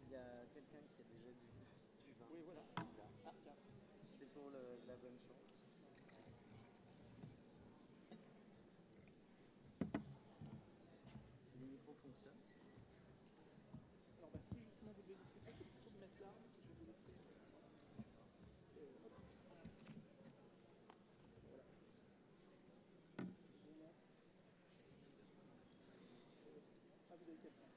Il y a quelqu'un qui a déjà du vin. Oui, voilà. C'est pour la bonne chance. Les micros fonctionnent. Alors, si justement vous devez discuter, c'est plutôt de mettre là. Je vais vous laisser. Ah, vous avez 400.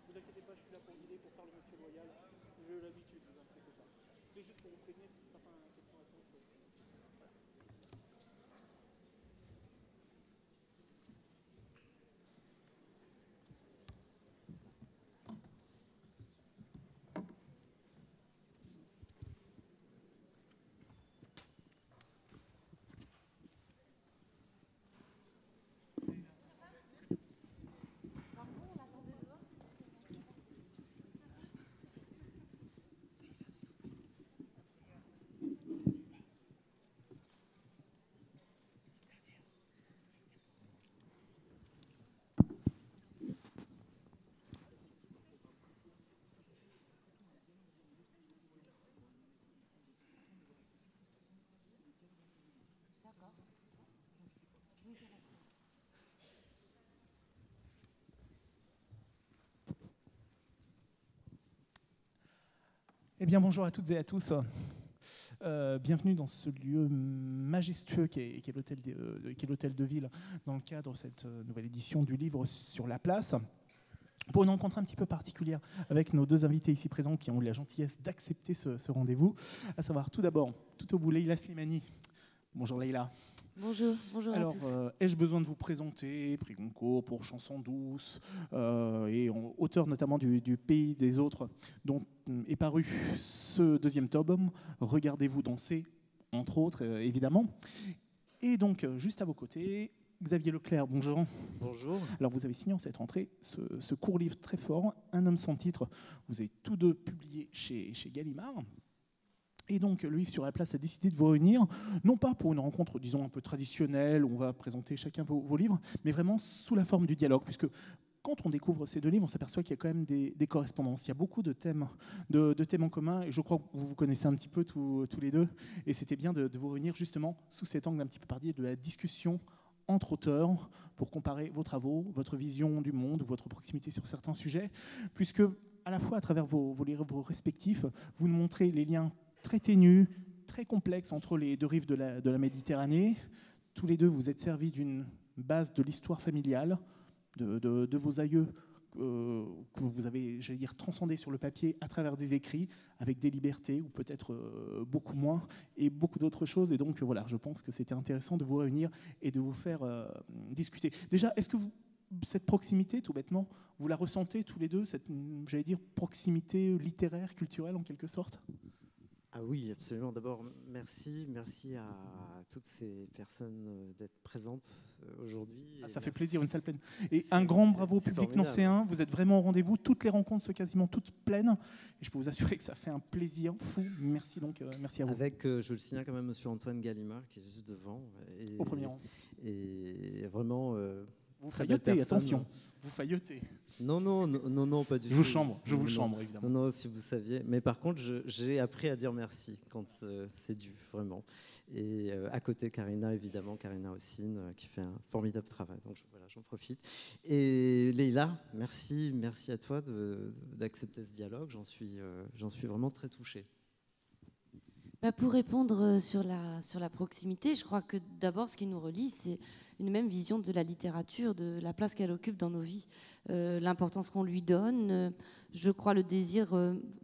Vous inquiétez pas, je suis là pour guider, pour faire le monsieur loyal. J'ai l'habitude, vous inquiétez pas. C'est juste pour vous prévenir que ce ne sera pas un question-réponse. Voilà. Pardon, on attend des doigts. D'accord. Oui, c'est la suite. Eh bien, bonjour à toutes et à tous. Bienvenue dans ce lieu majestueux qui est l'hôtel de ville dans le cadre de cette nouvelle édition du livre sur la place. Pour une rencontre un petit peu particulière avec nos deux invités ici présents qui ont eu la gentillesse d'accepter ce rendez-vous, à savoir tout d'abord, tout au bout, Leïla Slimani. Bonjour Leïla. Bonjour, bonjour Alors, à tous. ai-je besoin de vous présenter, prix Goncourt pour Chansons douces, et auteur notamment du Pays des autres, dont est paru ce deuxième tome, Regardez-vous danser, entre autres, évidemment. Et donc, juste à vos côtés, Xavier Leclerc, bonjour. Bonjour. Alors, vous avez signé en cette rentrée ce court livre très fort, Un homme sans titre. Vous avez tous deux publié chez Gallimard. Et donc, le livre sur la place a décidé de vous réunir, non pas pour une rencontre, disons, un peu traditionnelle, où on va présenter chacun vos livres, mais vraiment sous la forme du dialogue, puisque quand on découvre ces deux livres, on s'aperçoit qu'il y a quand même des correspondances. Il y a beaucoup de thèmes en commun, et je crois que vous vous connaissez un petit peu tous les deux, et c'était bien de vous réunir justement sous cet angle un petit peu particulier de la discussion entre auteurs, pour comparer vos travaux, votre vision du monde, votre proximité sur certains sujets, puisque à la fois à travers vos livres respectifs, vous nous montrez les liens très ténus, très complexes entre les deux rives de la Méditerranée. Tous les deux, vous êtes servis d'une base de l'histoire familiale, de vos aïeux que vous avez, j'allais dire, transcendé sur le papier à travers des écrits, avec des libertés, ou peut-être beaucoup moins, et beaucoup d'autres choses. Et donc, voilà, je pense que c'était intéressant de vous réunir et de vous faire discuter. Déjà, est-ce que cette proximité, tout bêtement, vous la ressentez tous les deux, cette, j'allais dire, proximité littéraire, culturelle, en quelque sorte ? Ah oui, absolument. D'abord, merci à toutes ces personnes d'être présentes aujourd'hui. Ça fait plaisir, une salle pleine. Et un grand bravo au public nancéen. Vous êtes vraiment au rendez-vous. Toutes les rencontres sont quasiment toutes pleines. Et je peux vous assurer que ça fait un plaisir fou. Merci donc, merci à vous. Avec, je le signale quand même, monsieur Antoine Gallimard, qui est juste devant. Au premier rang. Et vraiment... vous faillotez, attention. Vous faillotez. Non, pas du tout. Je vous chambre, évidemment. Non, si vous saviez. Mais par contre, j'ai appris à dire merci quand c'est dû, vraiment. Et à côté, Karina, évidemment, Karina Ossine, qui fait un formidable travail. Donc voilà, j'en profite. Et Leïla, merci à toi d'accepter ce dialogue. J'en suis vraiment très touché. Pour répondre sur la proximité, je crois que d'abord, ce qui nous relie, c'est une même vision de la littérature, de la place qu'elle occupe dans nos vies, l'importance qu'on lui donne, je crois le désir,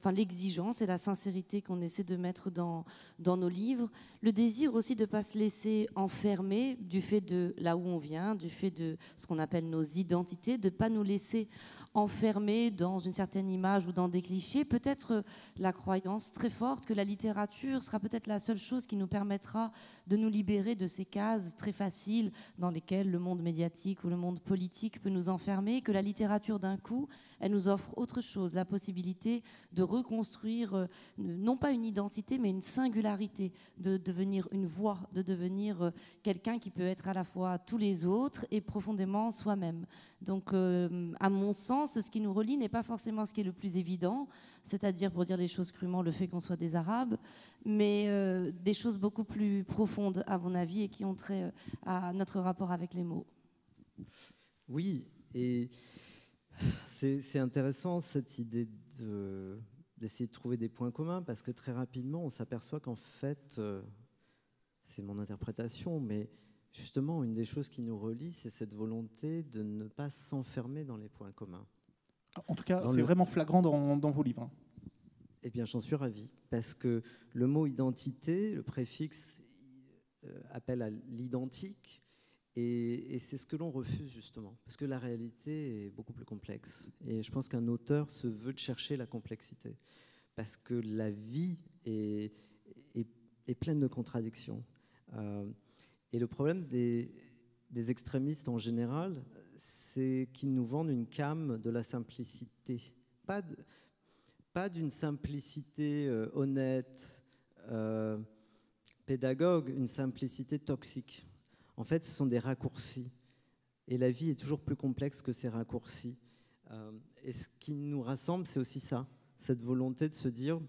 l'exigence et la sincérité qu'on essaie de mettre dans nos livres, le désir aussi de ne pas se laisser enfermer du fait de là où on vient, du fait de ce qu'on appelle nos identités, de ne pas nous laisser enfermer dans une certaine image ou dans des clichés, peut-être la croyance très forte que la littérature sera peut-être la seule chose qui nous permettra de nous libérer de ces cases très faciles dans lesquelles le monde médiatique ou le monde politique peut nous enfermer, que la littérature d'un coup, elle nous offre autre chose, la possibilité de reconstruire non pas une identité mais une singularité, de devenir une voix, de devenir quelqu'un qui peut être à la fois tous les autres et profondément soi-même. Donc à mon sens, ce qui nous relie n'est pas forcément ce qui est le plus évident, c'est-à-dire, pour dire les choses crûment, le fait qu'on soit des Arabes, mais des choses beaucoup plus profondes, à mon avis, et qui ont trait à notre rapport avec les mots. Oui, et c'est intéressant cette idée d'essayer de trouver des points communs, parce que très rapidement, on s'aperçoit qu'en fait, c'est mon interprétation, mais justement, une des choses qui nous relie, c'est cette volonté de ne pas s'enfermer dans les points communs. En tout cas, c'est vraiment flagrant dans vos livres. Eh bien, j'en suis ravi, parce que le mot identité, le préfixe appelle à l'identique, et c'est ce que l'on refuse justement, parce que la réalité est beaucoup plus complexe. Et je pense qu'un auteur se veut de chercher la complexité, parce que la vie est pleine de contradictions. Et le problème des extrémistes en général, c'est qu'ils nous vendent une came de la simplicité. Pas d'une simplicité honnête, pédagogue, une simplicité toxique. En fait, ce sont des raccourcis. Et la vie est toujours plus complexe que ces raccourcis. Et ce qui nous rassemble, c'est aussi ça, cette volonté de se dire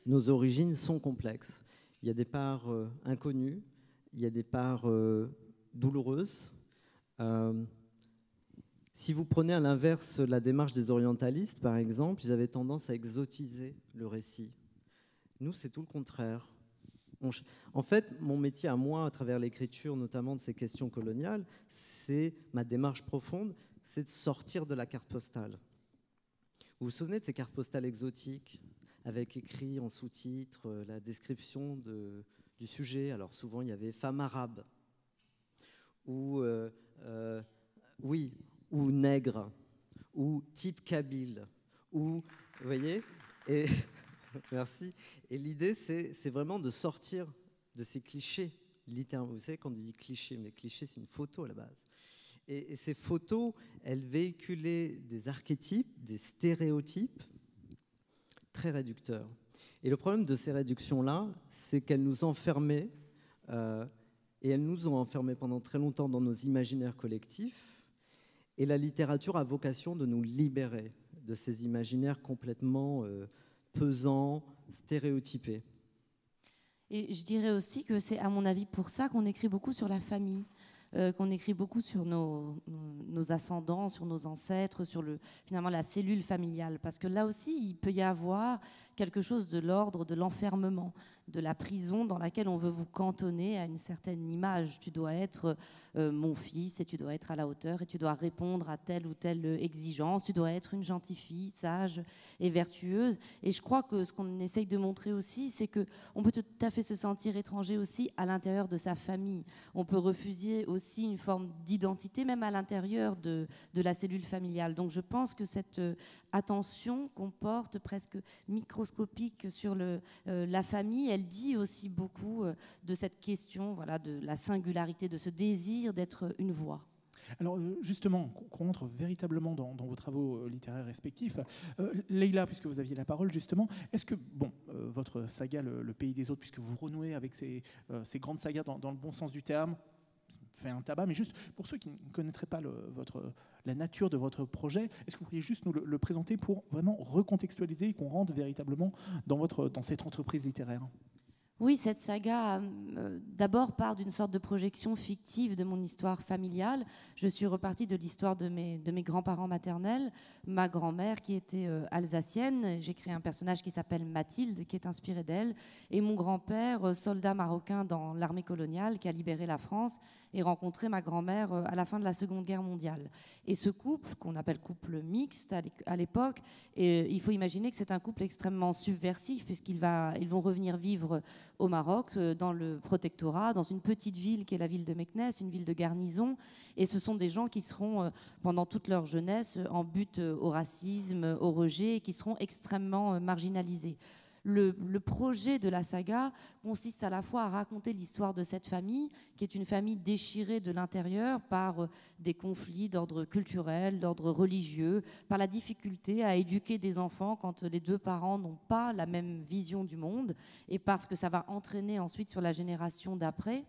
nos origines sont complexes. Il y a des parts inconnues, il y a des parts douloureuses. Si vous prenez à l'inverse la démarche des orientalistes, par exemple, ils avaient tendance à exotiser le récit. Nous, c'est tout le contraire. En fait, mon métier à moi, à travers l'écriture, notamment de ces questions coloniales, c'est ma démarche profonde, c'est de sortir de la carte postale. Vous vous souvenez de ces cartes postales exotiques, avec écrit en sous-titre la description du sujet? Alors souvent, il y avait femme arabe, ou ou nègre, ou type kabyle, ou, vous voyez, et merci. Et l'idée, c'est vraiment de sortir de ces clichés, littéralement. Vous savez, quand on dit cliché, mais cliché, c'est une photo à la base. Et ces photos, elles véhiculaient des archétypes, des stéréotypes très réducteurs. Et le problème de ces réductions-là, c'est qu'elles nous enfermaient, et elles nous ont enfermés pendant très longtemps dans nos imaginaires collectifs. Et la littérature a vocation de nous libérer de ces imaginaires complètement pesants, stéréotypés. Et je dirais aussi que c'est, à mon avis, pour ça qu'on écrit beaucoup sur la famille, qu'on écrit beaucoup sur nos ascendants, sur nos ancêtres, sur finalement la cellule familiale. Parce que là aussi, il peut y avoir quelque chose de l'ordre de l'enfermement, de la prison dans laquelle on veut vous cantonner à une certaine image. Tu dois être mon fils et tu dois être à la hauteur et tu dois répondre à telle ou telle exigence. Tu dois être une gentille fille, sage et vertueuse. Et je crois que ce qu'on essaye de montrer aussi, c'est qu'on peut tout à fait se sentir étranger aussi à l'intérieur de sa famille. On peut refuser aussi une forme d'identité, même à l'intérieur de la cellule familiale. Donc je pense que cette attention qu'on porte presque microscopique microscopique sur la famille, elle dit aussi beaucoup de cette question, voilà, de la singularité, de ce désir d'être une voix. Alors justement, qu'on rentre véritablement dans vos travaux littéraires respectifs, Leïla, puisque vous aviez la parole justement, est-ce que, votre saga le Pays des autres, puisque vous renouez avec ces grandes sagas dans le bon sens du terme, fait un tabac, mais juste pour ceux qui ne connaîtraient pas la nature de votre projet, est-ce que vous pourriez juste nous le présenter pour vraiment recontextualiser et qu'on rentre véritablement dans cette entreprise littéraire ? Oui, cette saga, d'abord, part d'une sorte de projection fictive de mon histoire familiale. Je suis repartie de l'histoire de mes grands-parents maternels, ma grand-mère qui était alsacienne. J'ai créé un personnage qui s'appelle Mathilde, qui est inspiré d'elle, et mon grand-père, soldat marocain dans l'armée coloniale, qui a libéré la France et rencontré ma grand-mère à la fin de la Seconde Guerre mondiale. Et ce couple, qu'on appelle couple mixte à l'époque, il faut imaginer que c'est un couple extrêmement subversif, puisqu'ils vont revenir vivre au Maroc, dans le protectorat, dans une petite ville qui est la ville de Meknès, une ville de garnison. Et ce sont des gens qui seront, pendant toute leur jeunesse, en butte au racisme, au rejet, et qui seront extrêmement marginalisés. Le projet de la saga consiste à la fois à raconter l'histoire de cette famille, qui est une famille déchirée de l'intérieur par des conflits d'ordre culturel, d'ordre religieux, par la difficulté à éduquer des enfants quand les deux parents n'ont pas la même vision du monde, et parce que ça va entraîner ensuite sur la génération d'après.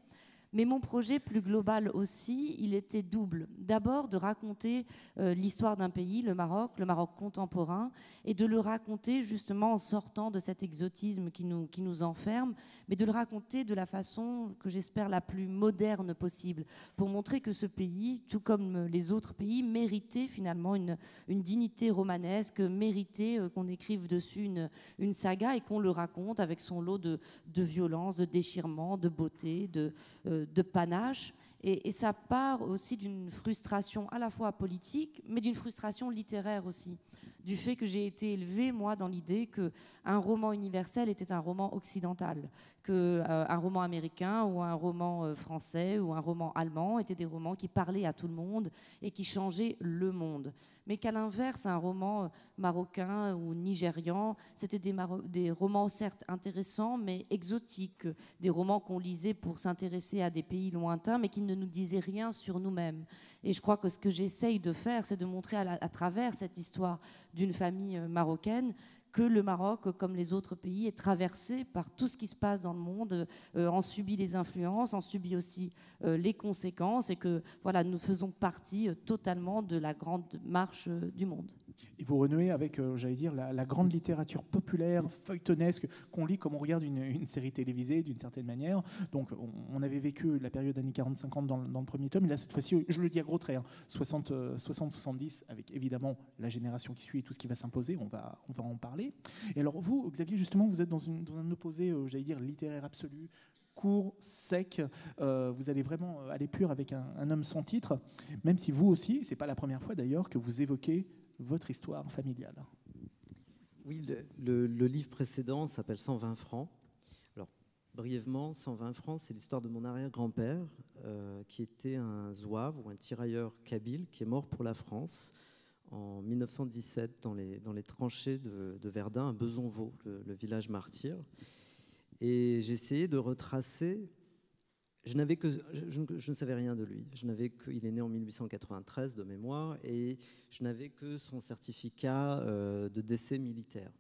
Mais mon projet plus global aussi, il était double. D'abord, de raconter l'histoire d'un pays, le Maroc contemporain, et de le raconter justement en sortant de cet exotisme qui nous enferme, mais de le raconter de la façon que j'espère la plus moderne possible, pour montrer que ce pays, tout comme les autres pays, méritait finalement une dignité romanesque, méritait qu'on écrive dessus une saga et qu'on le raconte avec son lot de violence, de déchirement, de beauté, de panache. Et ça part aussi d'une frustration à la fois politique, mais d'une frustration littéraire aussi, du fait que j'ai été élevée, moi, dans l'idée qu'un roman universel était un roman occidental, qu'un roman américain ou un roman français ou un roman allemand étaient des romans qui parlaient à tout le monde et qui changeaient le monde. Mais qu'à l'inverse, un roman marocain ou nigérian, c'était des romans certes intéressants, mais exotiques, des romans qu'on lisait pour s'intéresser à des pays lointains, mais qui ne nous disaient rien sur nous-mêmes. Et je crois que ce que j'essaye de faire, c'est de montrer à travers cette histoire d'une famille marocaine que le Maroc, comme les autres pays, est traversé par tout ce qui se passe dans le monde, en subit les influences, en subit aussi les conséquences, et que voilà, nous faisons partie totalement de la grande marche du monde. Et vous renouez avec, j'allais dire, la grande littérature populaire, feuilletonesque, qu'on lit comme on regarde une série télévisée, d'une certaine manière. Donc, on avait vécu la période années 40-50 dans le premier tome, et là, cette fois-ci, je le dis à gros traits, 60-70, avec évidemment la génération qui suit et tout ce qui va s'imposer, on va en parler. Et alors, vous, Xavier, justement, vous êtes dans un opposé, j'allais dire, littéraire absolu, court, sec, vous allez vraiment aller pur avec un homme sans titre, même si vous aussi, c'est pas la première fois d'ailleurs que vous évoquez votre histoire familiale. Oui, le livre précédent s'appelle 120 francs. Alors, brièvement, 120 francs, c'est l'histoire de mon arrière-grand-père, qui était un zouave ou un tirailleur kabyle, qui est mort pour la France en 1917 dans les tranchées de Verdun, à Besonvaux, le village martyr. Et j'ai essayé de retracer. Je ne savais rien de lui. Il est né en 1893 de mémoire, et je n'avais que son certificat de décès militaire,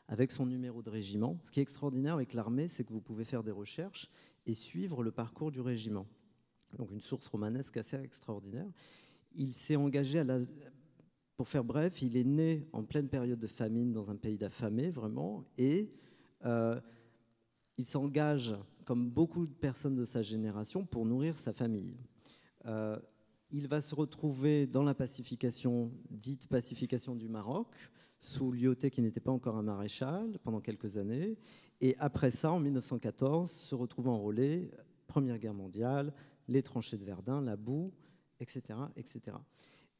avec son numéro de régiment. Ce qui est extraordinaire avec l'armée, c'est que vous pouvez faire des recherches et suivre le parcours du régiment. Donc une source romanesque assez extraordinaire. Il s'est engagé pour faire bref, il est né en pleine période de famine dans un pays d'affamés, vraiment, et il s'engage, comme beaucoup de personnes de sa génération, pour nourrir sa famille. Il va se retrouver dans la pacification, dite pacification du Maroc, sous Lyautey, qui n'était pas encore un maréchal, pendant quelques années. Et après ça, en 1914, se retrouve enrôlé, Première Guerre mondiale, les tranchées de Verdun, la boue, etc. etc.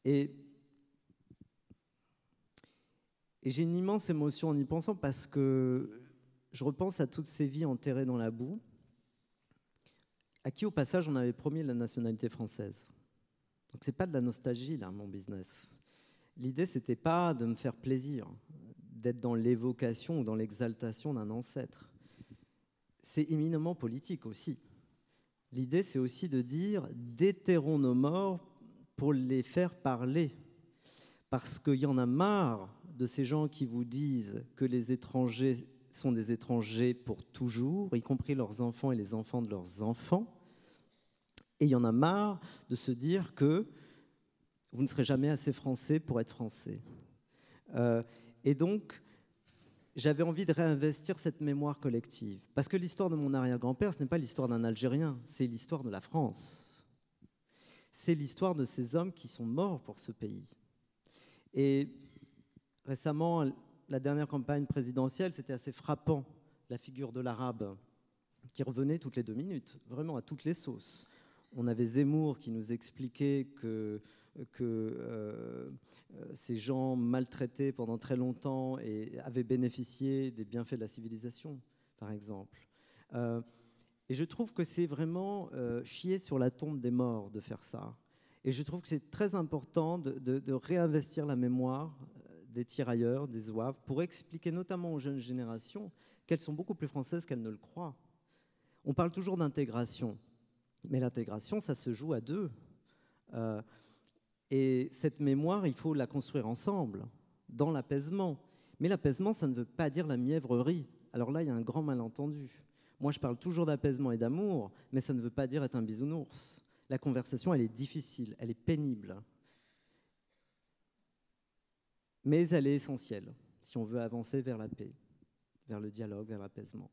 Et j'ai une immense émotion en y pensant, parce que je repense à toutes ces vies enterrées dans la boue, à qui, au passage, on avait promis la nationalité française. Donc, ce n'est pas de la nostalgie, là, mon business. L'idée, ce n'était pas de me faire plaisir, d'être dans l'évocation ou dans l'exaltation d'un ancêtre. C'est éminemment politique aussi. L'idée, c'est aussi de dire, déterrons nos morts pour les faire parler. Parce qu'il y en a marre de ces gens qui vous disent que les étrangers sont des étrangers pour toujours, y compris leurs enfants et les enfants de leurs enfants. Et il y en a marre de se dire que vous ne serez jamais assez français pour être français. Et donc, j'avais envie de réinvestir cette mémoire collective. Parce que l'histoire de mon arrière-grand-père, ce n'est pas l'histoire d'un Algérien, c'est l'histoire de la France. C'est l'histoire de ces hommes qui sont morts pour ce pays. Et récemment, la dernière campagne présidentielle, c'était assez frappant, la figure de l'arabe, qui revenait toutes les 2 minutes, vraiment à toutes les sauces. On avait Zemmour qui nous expliquait que ces gens maltraités pendant très longtemps et avaient bénéficié des bienfaits de la civilisation, par exemple. Et je trouve que c'est vraiment chier sur la tombe des morts de faire ça. Et je trouve que c'est très important de réinvestir la mémoire des tirailleurs, des zouaves, pour expliquer notamment aux jeunes générations qu'elles sont beaucoup plus françaises qu'elles ne le croient. On parle toujours d'intégration, mais l'intégration, ça se joue à 2. Et cette mémoire, il faut la construire ensemble, dans l'apaisement. Mais l'apaisement, ça ne veut pas dire la mièvrerie. Alors là, il y a un grand malentendu. Moi, je parle toujours d'apaisement et d'amour, mais ça ne veut pas dire être un bisounours. La conversation, elle est difficile, elle est pénible. Mais elle est essentielle, si on veut avancer vers la paix, vers le dialogue, vers l'apaisement.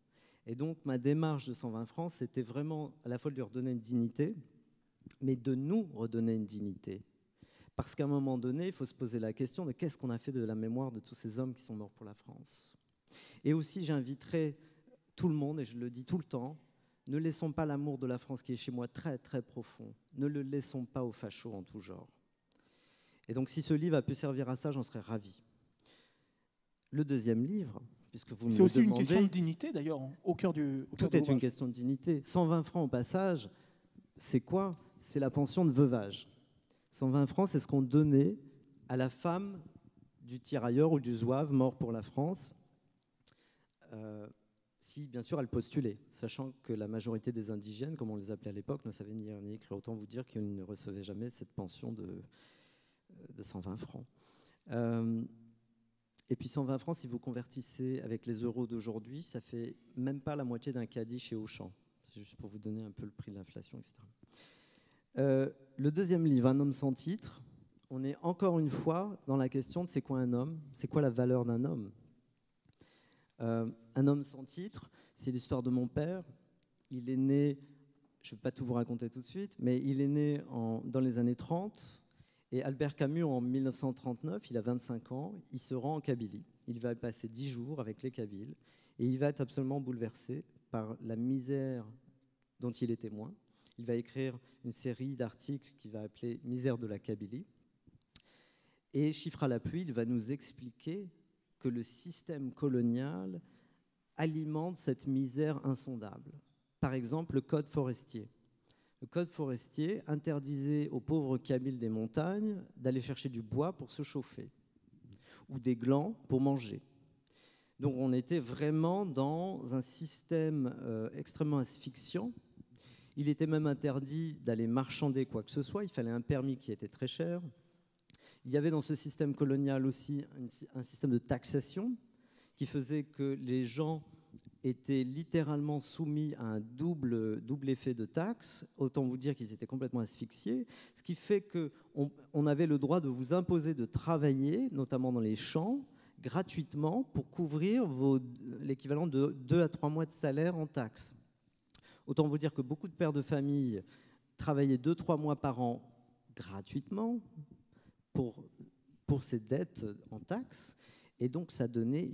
Et donc, ma démarche de 120 francs, c'était vraiment à la fois de lui redonner une dignité, mais de nous redonner une dignité. Parce qu'à un moment donné, il faut se poser la question de qu'est-ce qu'on a fait de la mémoire de tous ces hommes qui sont morts pour la France. Et aussi, j'inviterai tout le monde, et je le dis tout le temps, ne laissons pas l'amour de la France qui est chez moi très, très profond. Ne le laissons pas aux fachos en tout genre. Et donc, si ce livre a pu servir à ça, j'en serais ravi. Le deuxième livre, puisque vous me le demandez... C'est aussi une question de dignité, d'ailleurs, au cœur du... Tout est une question de dignité. 120 francs au passage, c'est quoi? C'est la pension de veuvage. 120 francs, c'est ce qu'on donnait à la femme du tirailleur ou du zouave mort pour la France, si, bien sûr, elle postulait, sachant que la majorité des indigènes, comme on les appelait à l'époque, ne savaient ni lire ni écrire. Autant vous dire qu'ils ne recevaient jamais cette pension de 120 francs. Et puis 120 francs, si vous convertissez avec les euros d'aujourd'hui, ça fait même pas la moitié d'un caddie chez Auchan. C'est juste pour vous donner un peu le prix de l'inflation, etc. Le deuxième livre, Un homme sans titre, on est encore une fois dans la question de c'est quoi un homme, c'est quoi la valeur d'un homme. Un homme sans titre, c'est l'histoire de mon père. Il est né, je ne vais pas tout vous raconter tout de suite, mais il est né dans les années 30. Et Albert Camus, en 1939, il a 25 ans, il se rend en Kabylie. Il va passer 10 jours avec les Kabyles et il va être absolument bouleversé par la misère dont il est témoin. Il va écrire une série d'articles qu'il va appeler « Misère de la Kabylie ». Et chiffre à l'appui, il va nous expliquer que le système colonial alimente cette misère insondable. Par exemple, le code forestier. Le code forestier interdisait aux pauvres Kabyles des montagnes d'aller chercher du bois pour se chauffer ou des glands pour manger. Donc on était vraiment dans un système extrêmement asphyxiant. Il était même interdit d'aller marchander quoi que ce soit, il fallait un permis qui était très cher. Il y avait dans ce système colonial aussi un système de taxation qui faisait que les gens étaient littéralement soumis à un double effet de taxe. Autant vous dire qu'ils étaient complètement asphyxiés, ce qui fait qu'on avait le droit de vous imposer de travailler, notamment dans les champs, gratuitement pour couvrir l'équivalent de 2 à 3 mois de salaire en taxes. Autant vous dire que beaucoup de pères de famille travaillaient 2-3 mois par an gratuitement pour ces dettes en taxes. Et donc, ça donnait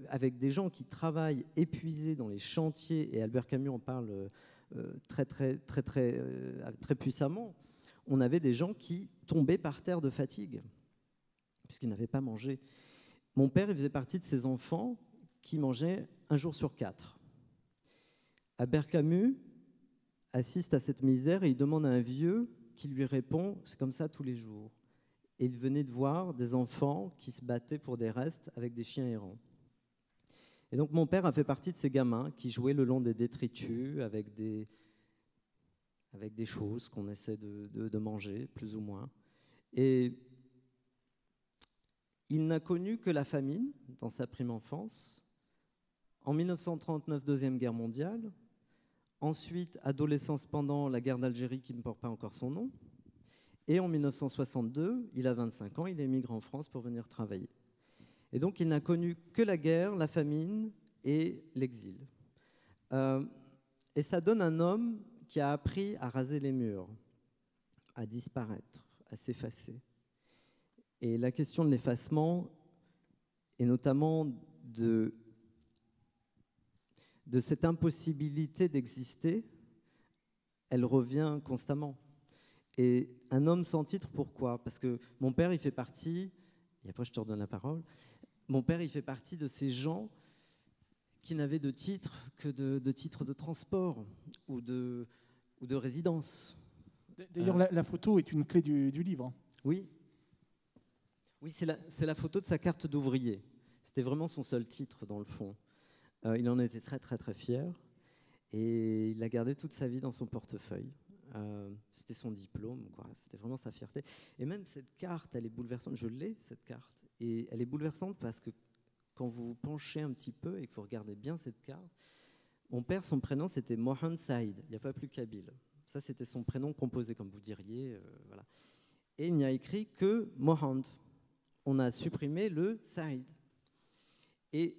avec des gens qui travaillent épuisés dans les chantiers, et Albert Camus en parle très puissamment, on avait des gens qui tombaient par terre de fatigue, puisqu'ils n'avaient pas mangé. Mon père, il faisait partie de ces enfants qui mangeaient 1 jour sur 4. Albert Camus assiste à cette misère et il demande à un vieux qui lui répond « c'est comme ça tous les jours ». et il venait de voir des enfants qui se battaient pour des restes avec des chiens errants. Et donc mon père a fait partie de ces gamins qui jouaient le long des détritus avec des choses qu'on essaie de manger, plus ou moins. Et il n'a connu que la famine dans sa prime enfance. En 1939, Deuxième Guerre mondiale. Ensuite, adolescence pendant la guerre d'Algérie qui ne porte pas encore son nom. Et en 1962, il a 25 ans, il émigre en France pour venir travailler. Et donc, il n'a connu que la guerre, la famine et l'exil. Et ça donne un homme qui a appris à raser les murs, à disparaître, à s'effacer. Et la question de l'effacement, et notamment de cette impossibilité d'exister, elle revient constamment. Et un homme sans titre, pourquoi? Parce que mon père, il fait partie, et après je te redonne la parole, mon père, il fait partie de ces gens qui n'avaient de titre que de titre de transport ou de résidence. D'ailleurs, la photo est une clé du livre. Oui. Oui, c'est la photo de sa carte d'ouvrier. C'était vraiment son seul titre, dans le fond. Il en était très, très, très fier. Et il l'a gardé toute sa vie dans son portefeuille. C'était son diplôme, quoi. C'était vraiment sa fierté. Et même cette carte, elle est bouleversante. Je l'ai, cette carte. Et elle est bouleversante parce que quand vous vous penchez un petit peu et que vous regardez bien cette carte, mon père, son prénom, c'était Mohan Saïd. Il n'y a pas plus Kabyle. Ça, c'était son prénom composé, comme vous diriez. Voilà. Et il n'y a écrit que Mohand. On a supprimé le Saïd. Et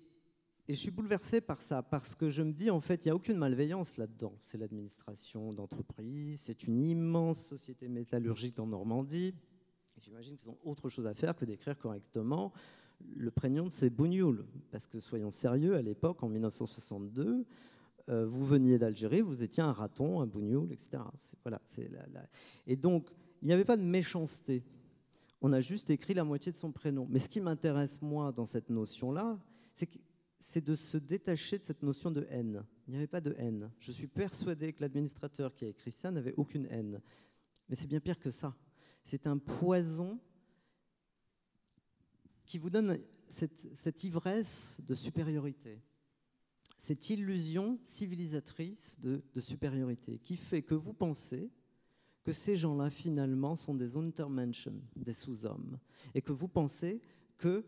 je suis bouleversé par ça, parce que je me dis, en fait, il n'y a aucune malveillance là-dedans. C'est l'administration d'entreprise, c'est une immense société métallurgique en Normandie. J'imagine qu'ils ont autre chose à faire que d'écrire correctement le prénom de ces Bougnoul. Parce que, soyons sérieux, à l'époque, en 1962, vous veniez d'Algérie, vous étiez un raton, un Bougnoul, etc. Voilà, Et donc, il n'y avait pas de méchanceté. On a juste écrit la moitié de son prénom. Mais ce qui m'intéresse, moi, dans cette notion-là, c'est de se détacher de cette notion de haine. Il n'y avait pas de haine. Je suis persuadé que l'administrateur qui a écrit ça n'avait aucune haine. Mais c'est bien pire que ça. C'est un poison qui vous donne cette ivresse de supériorité, cette illusion civilisatrice de supériorité, qui fait que vous pensez que ces gens-là, finalement, sont des Untermenschen, des sous-hommes, et que vous pensez que,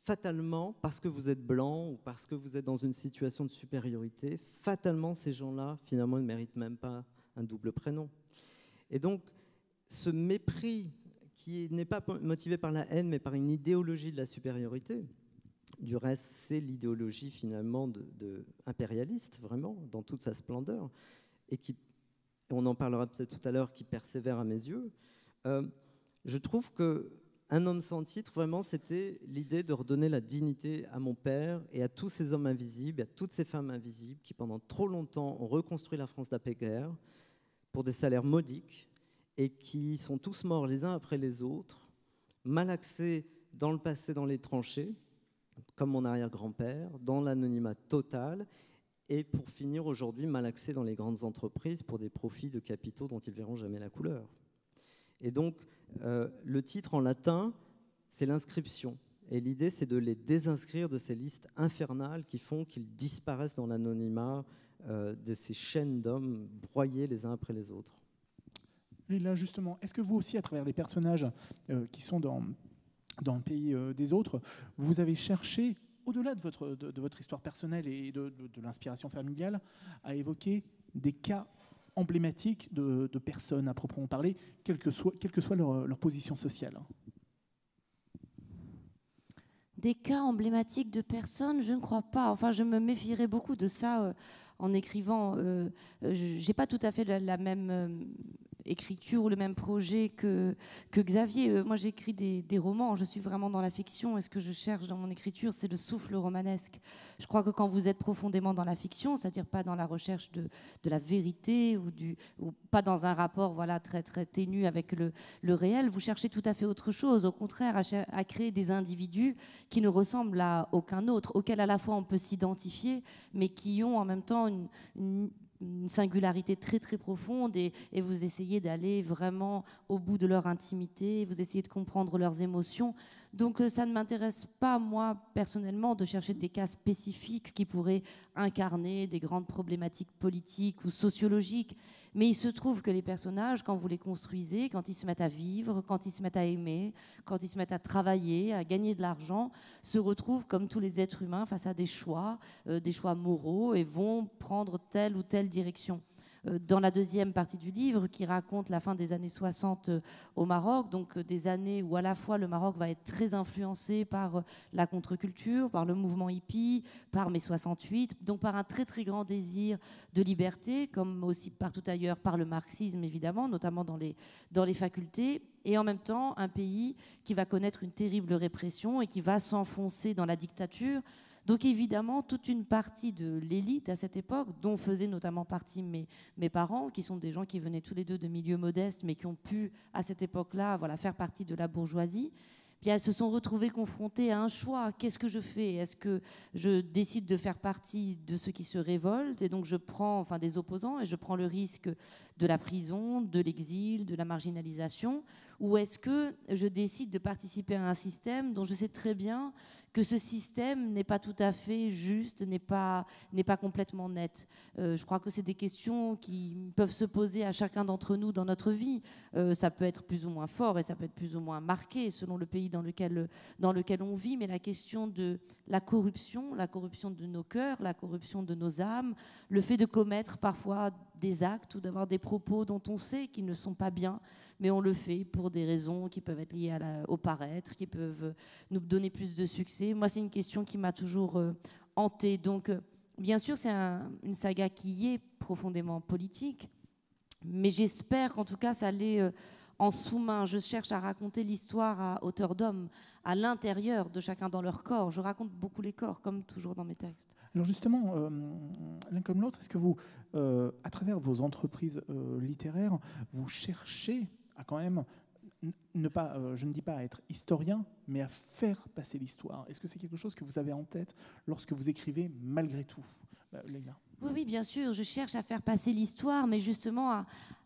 fatalement, parce que vous êtes blanc ou parce que vous êtes dans une situation de supériorité, fatalement, ces gens-là, finalement, ne méritent même pas un double prénom. Et donc, ce mépris qui n'est pas motivé par la haine, mais par une idéologie de la supériorité, du reste, c'est l'idéologie, finalement, impérialiste, vraiment, dans toute sa splendeur, et qui, on en parlera peut-être tout à l'heure, qui persévère à mes yeux. Je trouve qu'un homme sans titre, vraiment, c'était l'idée de redonner la dignité à mon père et à tous ces hommes invisibles, et à toutes ces femmes invisibles qui, pendant trop longtemps, ont reconstruit la France d'après-guerre pour des salaires modiques et qui sont tous morts les uns après les autres, malaxés dans le passé, dans les tranchées, comme mon arrière-grand-père, dans l'anonymat total, et pour finir aujourd'hui malaxés dans les grandes entreprises pour des profits de capitaux dont ils ne verront jamais la couleur. Et donc, le titre en latin, c'est l'inscription. Et l'idée, c'est de les désinscrire de ces listes infernales qui font qu'ils disparaissent dans l'anonymat de ces chaînes d'hommes broyés les uns après les autres. Et là, justement, est-ce que vous aussi, à travers les personnages qui sont dans le pays des autres, vous avez cherché, au-delà de votre histoire personnelle et de l'inspiration familiale, à évoquer des cas emblématiques de personnes à proprement parler, quelle que soit leur position sociale? Des cas emblématiques de personnes, je ne crois pas. Enfin, je me méfierais beaucoup de ça en écrivant. Je n'ai pas tout à fait la même écriture ou le même projet que Xavier. Moi, j'écris des romans. Je suis vraiment dans la fiction. Et ce que je cherche dans mon écriture, c'est le souffle romanesque. Je crois que quand vous êtes profondément dans la fiction, c'est-à-dire pas dans la recherche de la vérité ou pas dans un rapport très, très ténu avec le réel, vous cherchez tout à fait autre chose. Au contraire, à créer des individus qui ne ressemblent à aucun autre, auxquels à la fois on peut s'identifier, mais qui ont en même temps une singularité très très profonde et vous essayez d'aller vraiment au bout de leur intimité, vous essayez de comprendre leurs émotions. Donc ça ne m'intéresse pas, moi, personnellement, de chercher des cas spécifiques qui pourraient incarner des grandes problématiques politiques ou sociologiques. Mais il se trouve que les personnages, quand vous les construisez, quand ils se mettent à vivre, quand ils se mettent à aimer, quand ils se mettent à travailler, à gagner de l'argent, se retrouvent comme tous les êtres humains face à des choix moraux et vont prendre telle ou telle direction. Dans la deuxième partie du livre, qui raconte la fin des années 60 au Maroc, donc des années où à la fois le Maroc va être très influencé par la contre-culture, par le mouvement hippie, par mai 68, donc par un très très grand désir de liberté, comme aussi partout ailleurs par le marxisme évidemment, notamment dans les facultés, et en même temps un pays qui va connaître une terrible répression et qui va s'enfoncer dans la dictature. Donc évidemment, toute une partie de l'élite à cette époque, dont faisaient notamment partie mes parents, qui sont des gens qui venaient tous les deux de milieux modestes, mais qui ont pu, à cette époque-là, voilà, faire partie de la bourgeoisie, puis elles se sont retrouvées confrontées à un choix. Qu'est-ce que je fais? Est-ce que je décide de faire partie de ceux qui se révoltent et donc je prends, enfin des opposants, et je prends le risque de la prison, de l'exil, de la marginalisation, ou est-ce que je décide de participer à un système dont je sais très bien que ce système n'est pas tout à fait juste, n'est pas complètement net. Je crois que c'est des questions qui peuvent se poser à chacun d'entre nous dans notre vie. Ça peut être plus ou moins fort et ça peut être plus ou moins marqué selon le pays dans lequel on vit, mais la question de la corruption de nos cœurs, la corruption de nos âmes, le fait de commettre parfois des actes ou d'avoir des propos dont on sait qu'ils ne sont pas bien, mais on le fait pour des raisons qui peuvent être liées au paraître, qui peuvent nous donner plus de succès. Moi, c'est une question qui m'a toujours hantée. Donc, bien sûr, c'est une saga qui est profondément politique, mais j'espère qu'en tout cas, ça l'est en sous-main. Je cherche à raconter l'histoire à hauteur d'homme, à l'intérieur de chacun dans leur corps. Je raconte beaucoup les corps, comme toujours dans mes textes. Alors justement, l'un comme l'autre, est-ce que vous, à travers vos entreprises littéraires, vous cherchez à quand même je ne dis pas à être historien, mais à faire passer l'histoire? Est-ce que c'est quelque chose que vous avez en tête lorsque vous écrivez malgré tout, Leïla? Oui, bien sûr, je cherche à faire passer l'histoire, mais justement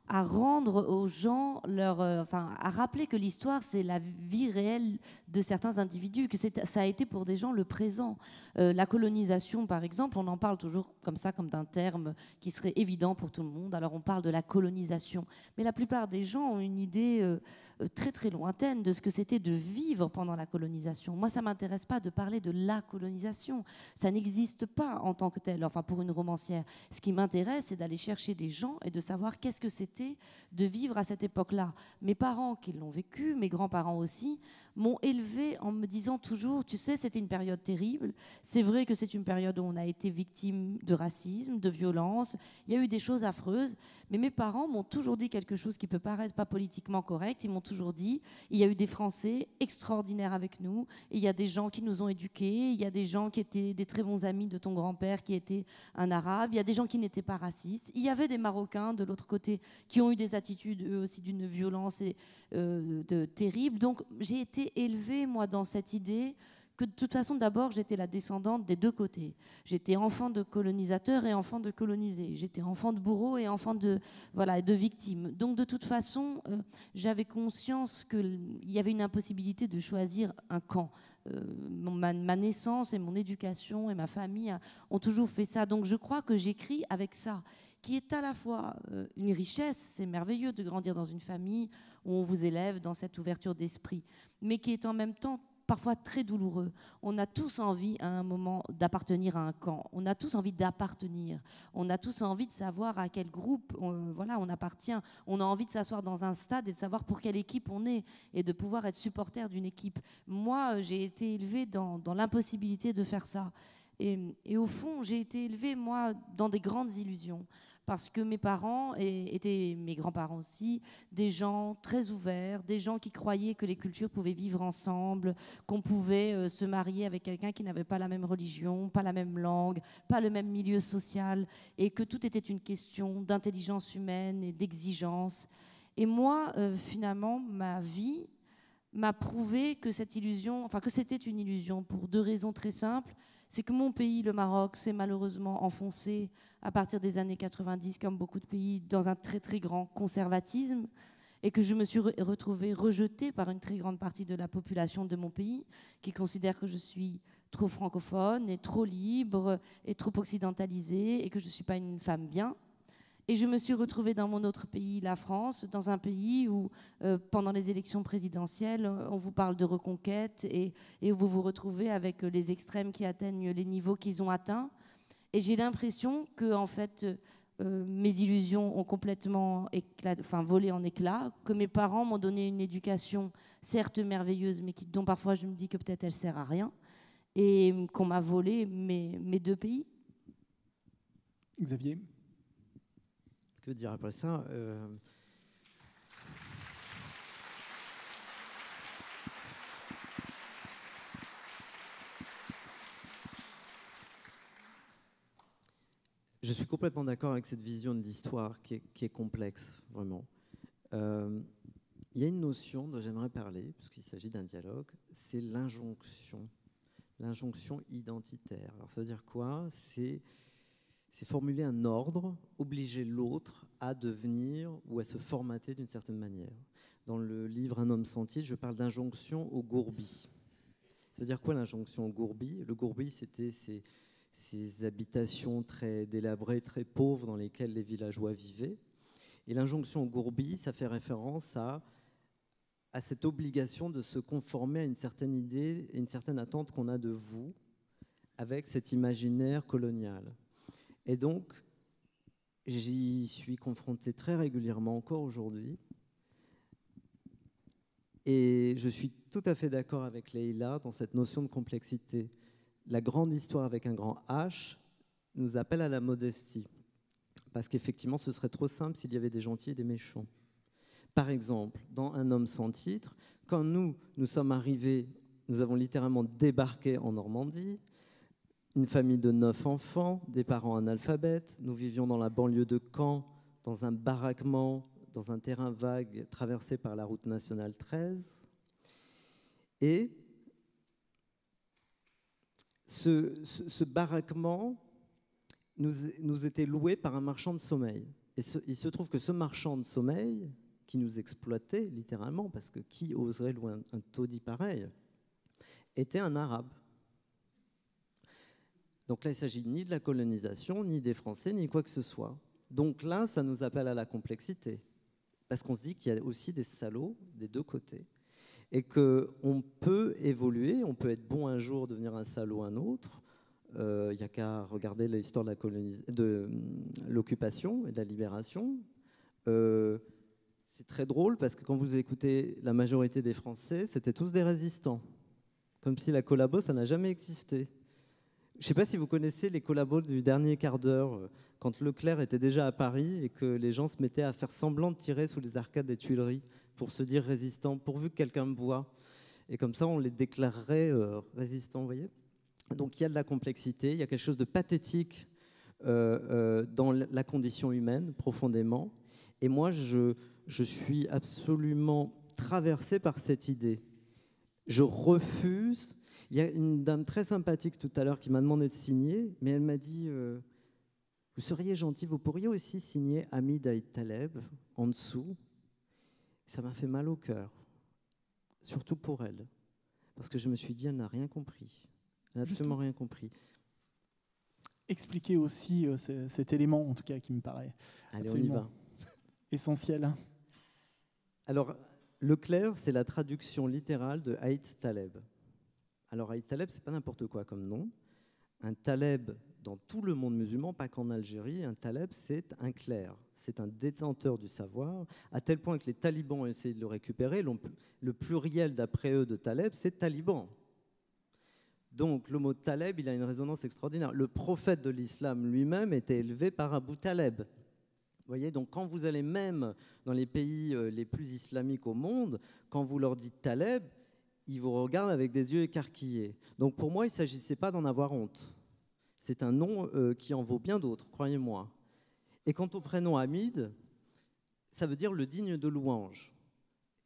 à rendre aux gens à rappeler que l'histoire, c'est la vie réelle de certains individus, que ça a été pour des gens le présent. La colonisation, par exemple, on en parle toujours comme ça, comme d'un terme qui serait évident pour tout le monde. Alors on parle de la colonisation. Mais la plupart des gens ont une idée très très lointaine de ce que c'était de vivre pendant la colonisation. Moi, ça ne m'intéresse pas de parler de la colonisation. Ça n'existe pas en tant que tel, enfin pour une romancière. Ce qui m'intéresse, c'est d'aller chercher des gens et de savoir qu'est-ce que c'était de vivre à cette époque-là. Mes parents qui l'ont vécu, mes grands-parents aussi, m'ont élevé en me disant toujours, tu sais, c'était une période terrible. C'est vrai que c'est une période où on a été victime de racisme, de violence. Il y a eu des choses affreuses. Mais mes parents m'ont toujours dit quelque chose qui peut paraître pas politiquement correct. Ils m'ont toujours dit, il y a eu des Français extraordinaires avec nous. Et il y a des gens qui nous ont éduqués. Il y a des gens qui étaient des très bons amis de ton grand-père qui était un arabe. Il y a des gens qui n'étaient pas racistes. Il y avait des Marocains de l'autre côté qui ont eu des attitudes, eux aussi, d'une violence terrible. Donc j'ai été élevée, moi, dans cette idée que de toute façon, d'abord, j'étais la descendante des deux côtés. J'étais enfant de colonisateur et enfant de colonisé. J'étais enfant de bourreau et enfant de victime. Donc de toute façon, j'avais conscience qu'il y avait une impossibilité de choisir un camp. Ma naissance et mon éducation et ma famille ont toujours fait ça. Donc je crois que j'écris avec ça, qui est à la fois une richesse, c'est merveilleux de grandir dans une famille où on vous élève dans cette ouverture d'esprit, mais qui est en même temps parfois très douloureux. On a tous envie à un moment d'appartenir à un camp. On a tous envie d'appartenir. On a tous envie de savoir à quel groupe on appartient. On a envie de s'asseoir dans un stade et de savoir pour quelle équipe on est et de pouvoir être supporter d'une équipe. Moi, j'ai été élevée dans l'impossibilité de faire ça. Et au fond, j'ai été élevée, moi, dans des grandes illusions. Parce que mes parents étaient, mes grands-parents aussi, des gens très ouverts, des gens qui croyaient que les cultures pouvaient vivre ensemble, qu'on pouvait se marier avec quelqu'un qui n'avait pas la même religion, pas la même langue, pas le même milieu social, et que tout était une question d'intelligence humaine et d'exigence. Et moi, finalement, ma vie m'a prouvé que cette illusion, enfin que c'était une illusion pour deux raisons très simples. c'est que mon pays, le Maroc, s'est malheureusement enfoncé à partir des années 90, comme beaucoup de pays, dans un très très grand conservatisme, et que je me suis retrouvée rejetée par une très grande partie de la population de mon pays, qui considère que je suis trop francophone et trop libre et trop occidentalisée et que je ne suis pas une femme bien. Et je me suis retrouvée dans mon autre pays, la France, dans un pays où, pendant les élections présidentielles, on vous parle de reconquête et vous vous retrouvez avec les extrêmes qui atteignent les niveaux qu'ils ont atteints. Et j'ai l'impression que, en fait, mes illusions ont complètement volé en éclats, que mes parents m'ont donné une éducation certes merveilleuse, mais dont parfois je me dis que peut-être elle sert à rien, et qu'on m'a volé mes deux pays. Xavier? Que dire après ça Je suis complètement d'accord avec cette vision de l'histoire qui est complexe, vraiment. Il y a une notion dont j'aimerais parler, puisqu'il s'agit d'un dialogue, c'est l'injonction identitaire. Alors ça veut dire quoi? C'est formuler un ordre, obliger l'autre à devenir ou à se formater d'une certaine manière. Dans le livre Un homme sans titre, je parle d'injonction au gourbi. Ça veut dire quoi l'injonction au gourbi? Le gourbi, c'était ces habitations très délabrées, très pauvres dans lesquelles les villageois vivaient. Et l'injonction au gourbi, ça fait référence à cette obligation de se conformer à une certaine idée et une certaine attente qu'on a de vous avec cet imaginaire colonial. Et donc, j'y suis confronté très régulièrement encore aujourd'hui. Et je suis tout à fait d'accord avec Leïla dans cette notion de complexité. La grande histoire avec un grand H nous appelle à la modestie. Parce qu'effectivement, ce serait trop simple s'il y avait des gentils et des méchants. Par exemple, dans Un homme sans titre, quand nous sommes arrivés, nous avons littéralement débarqué en Normandie, une famille de 9 enfants, des parents analphabètes. Nous vivions dans la banlieue de Caen, dans un baraquement, dans un terrain vague traversé par la route nationale 13. Et ce baraquement nous était loué par un marchand de sommeil. Et il se trouve que ce marchand de sommeil, qui nous exploitait littéralement, parce que qui oserait louer un taudis pareil, était un arabe. Donc là, il ne s'agit ni de la colonisation, ni des Français, ni quoi que ce soit. Donc là, ça nous appelle à la complexité. Parce qu'on se dit qu'il y a aussi des salauds des deux côtés. Et qu'on peut évoluer, on peut être bon un jour, devenir un salaud un autre. Il n'y a qu'à regarder l'histoire de l'occupation et de la libération. C'est très drôle parce que quand vous écoutez la majorité des Français, c'était tous des résistants. Comme si la collabo, ça n'a jamais existé. Je ne sais pas si vous connaissez les collabos du dernier quart d'heure, quand Leclerc était déjà à Paris et que les gens se mettaient à faire semblant de tirer sous les arcades des Tuileries pour se dire résistants, pourvu que quelqu'un me voie. Et comme ça, on les déclarerait résistants, vous voyez. Donc il y a de la complexité, il y a quelque chose de pathétique dans la condition humaine, profondément. Et moi, je suis absolument traversé par cette idée. Je refuse. Il y a une dame très sympathique tout à l'heure qui m'a demandé de signer, mais elle m'a dit vous seriez gentil, vous pourriez aussi signer Hamid Aït Taleb en dessous. Ça m'a fait mal au cœur, surtout pour elle, parce que je me suis dit elle n'a rien compris. Elle n'a absolument rien compris. Expliquer aussi cet élément, en tout cas, qui me paraît absolument essentiel. Alors, Leclerc, c'est la traduction littérale de Aït Taleb. Alors, Aït Taleb, c'est pas n'importe quoi comme nom. Un Taleb, dans tout le monde musulman, pas qu'en Algérie, un Taleb, c'est un clerc. C'est un détenteur du savoir, à tel point que les talibans ont essayé de le récupérer. Le pluriel, d'après eux, de Taleb, c'est taliban. Donc, le mot Taleb, il a une résonance extraordinaire. Le prophète de l'islam lui-même était élevé par Abu Taleb. Vous voyez, donc quand vous allez même dans les pays les plus islamiques au monde, quand vous leur dites Taleb, ils vous regardent avec des yeux écarquillés. Donc pour moi, il ne s'agissait pas d'en avoir honte. C'est un nom qui en vaut bien d'autres, croyez-moi. Et quant au prénom Hamid, ça veut dire le digne de louange.